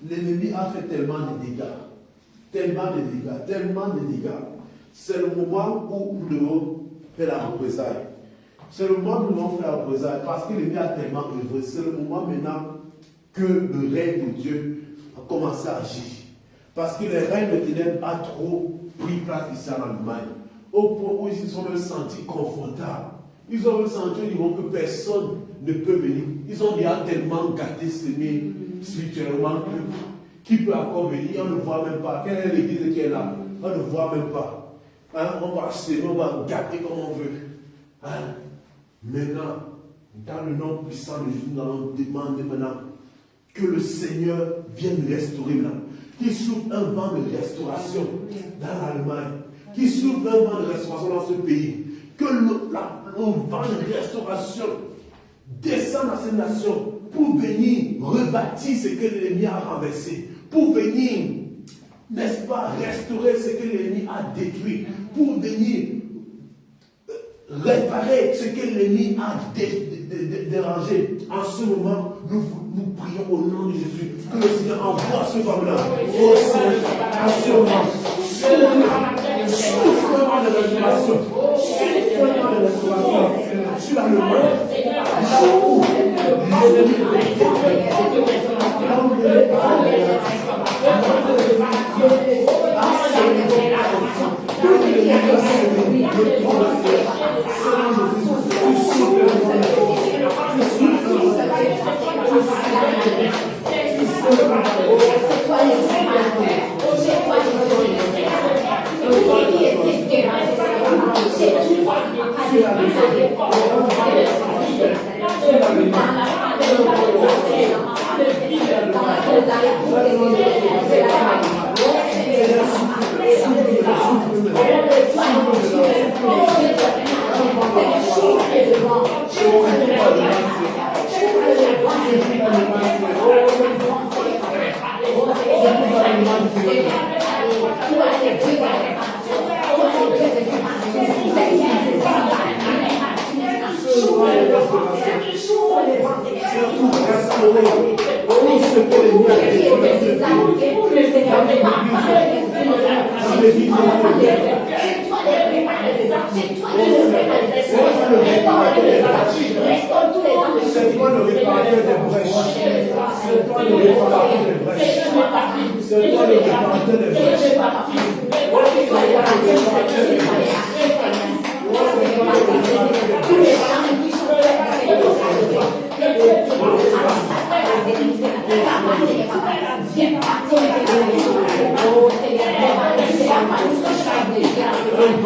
l'ennemi a fait tellement de dégâts. C'est le moment où nous devons faire la représailles. C'est le moment où nous devons faire la représailles parce que l'ennemi a tellement œuvré. C'est le moment maintenant que le règne de Dieu a commencé à agir. Parce que le règne de ténèbres a trop pris place ici en Allemagne. Au point où ils se sont même sentis confortables. Ils ont même senti que personne ne peut venir. Ils ont déjà tellement gâté s'aimer spirituellement qui peut encore venir. On ne voit même pas. Quelle est l'église qui est là? On ne voit même pas. Hein? On va s'aimer, on va gâter comme on veut. Hein? Maintenant, dans le nom puissant de Jésus, nous allons demander maintenant que le Seigneur vienne restaurer maintenant. Qu'il souffle un vent de restauration dans l'Allemagne. Qu'il souffle un vent de restauration dans ce pays. Que le vent de restauration descende à cette nation pour venir rebâtir ce que l'ennemi a renversé. Pour venir, n'est-ce pas, restaurer ce que l'ennemi a détruit. Pour venir réparer ce que l'ennemi a dérangé. En ce moment, nous prions au nom de Jésus. Que le Seigneur envoie ce homme-là. Au Seigneur, en ce moment. Soufflement de restauration. Soufflement de restauration. Sur le monde. Là où l'ennemi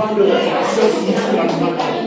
vent de restauration souffle sur l'Allemagne.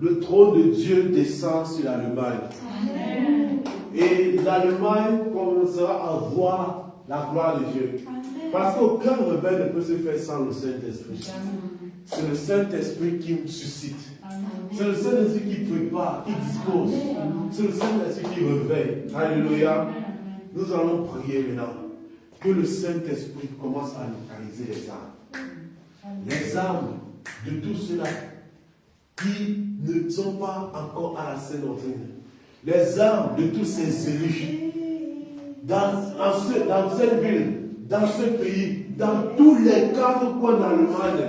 Le trône de Dieu descend sur l'Allemagne. Et l'Allemagne commencera à voir la gloire de Dieu. Parce qu'aucun rebelle ne peut se faire sans le Saint-Esprit. C'est le Saint-Esprit qui me suscite. C'est le Saint-Esprit qui prépare, qui dispose. C'est le Saint-Esprit qui réveille. Alléluia. Nous allons prier maintenant que le Saint-Esprit commence à localiser les âmes. Les âmes de tous ceux-là qui ne sont pas encore à la Sainte Doctrine. Les âmes de tous ces élus. Dans cette ville, dans ce pays, dans tous les 4 coins d'Allemagne,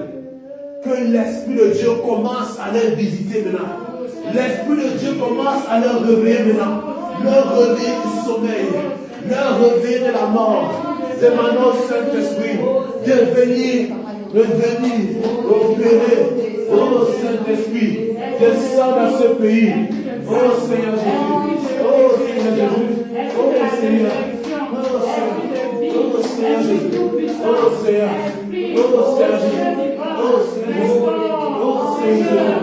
que l'Esprit de Dieu commence à les visiter maintenant. L'Esprit de Dieu commence à leur réveiller maintenant. Leur réveiller du sommeil, leur réveiller de la mort. Demandons au Saint-Esprit de venir opérer. Oh Saint-Esprit, descends dans ce pays. Oh Seigneur Jésus. Oh Seigneur Jésus. Oh Seigneur. Oh Seigneur. Oh Seigneur Jésus. Oh Seigneur. Oh Seigneur Jésus. Oh Seigneur. Oh Seigneur. Oh Seigneur.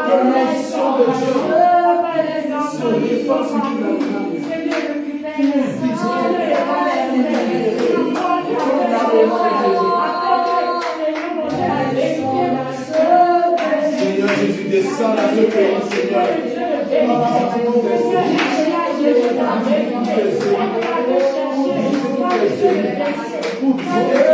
Que l'onction de Dieu se répand sur toute la terre. Seigneur Jésus, descends dans ce pays, Seigneur. Pour visiter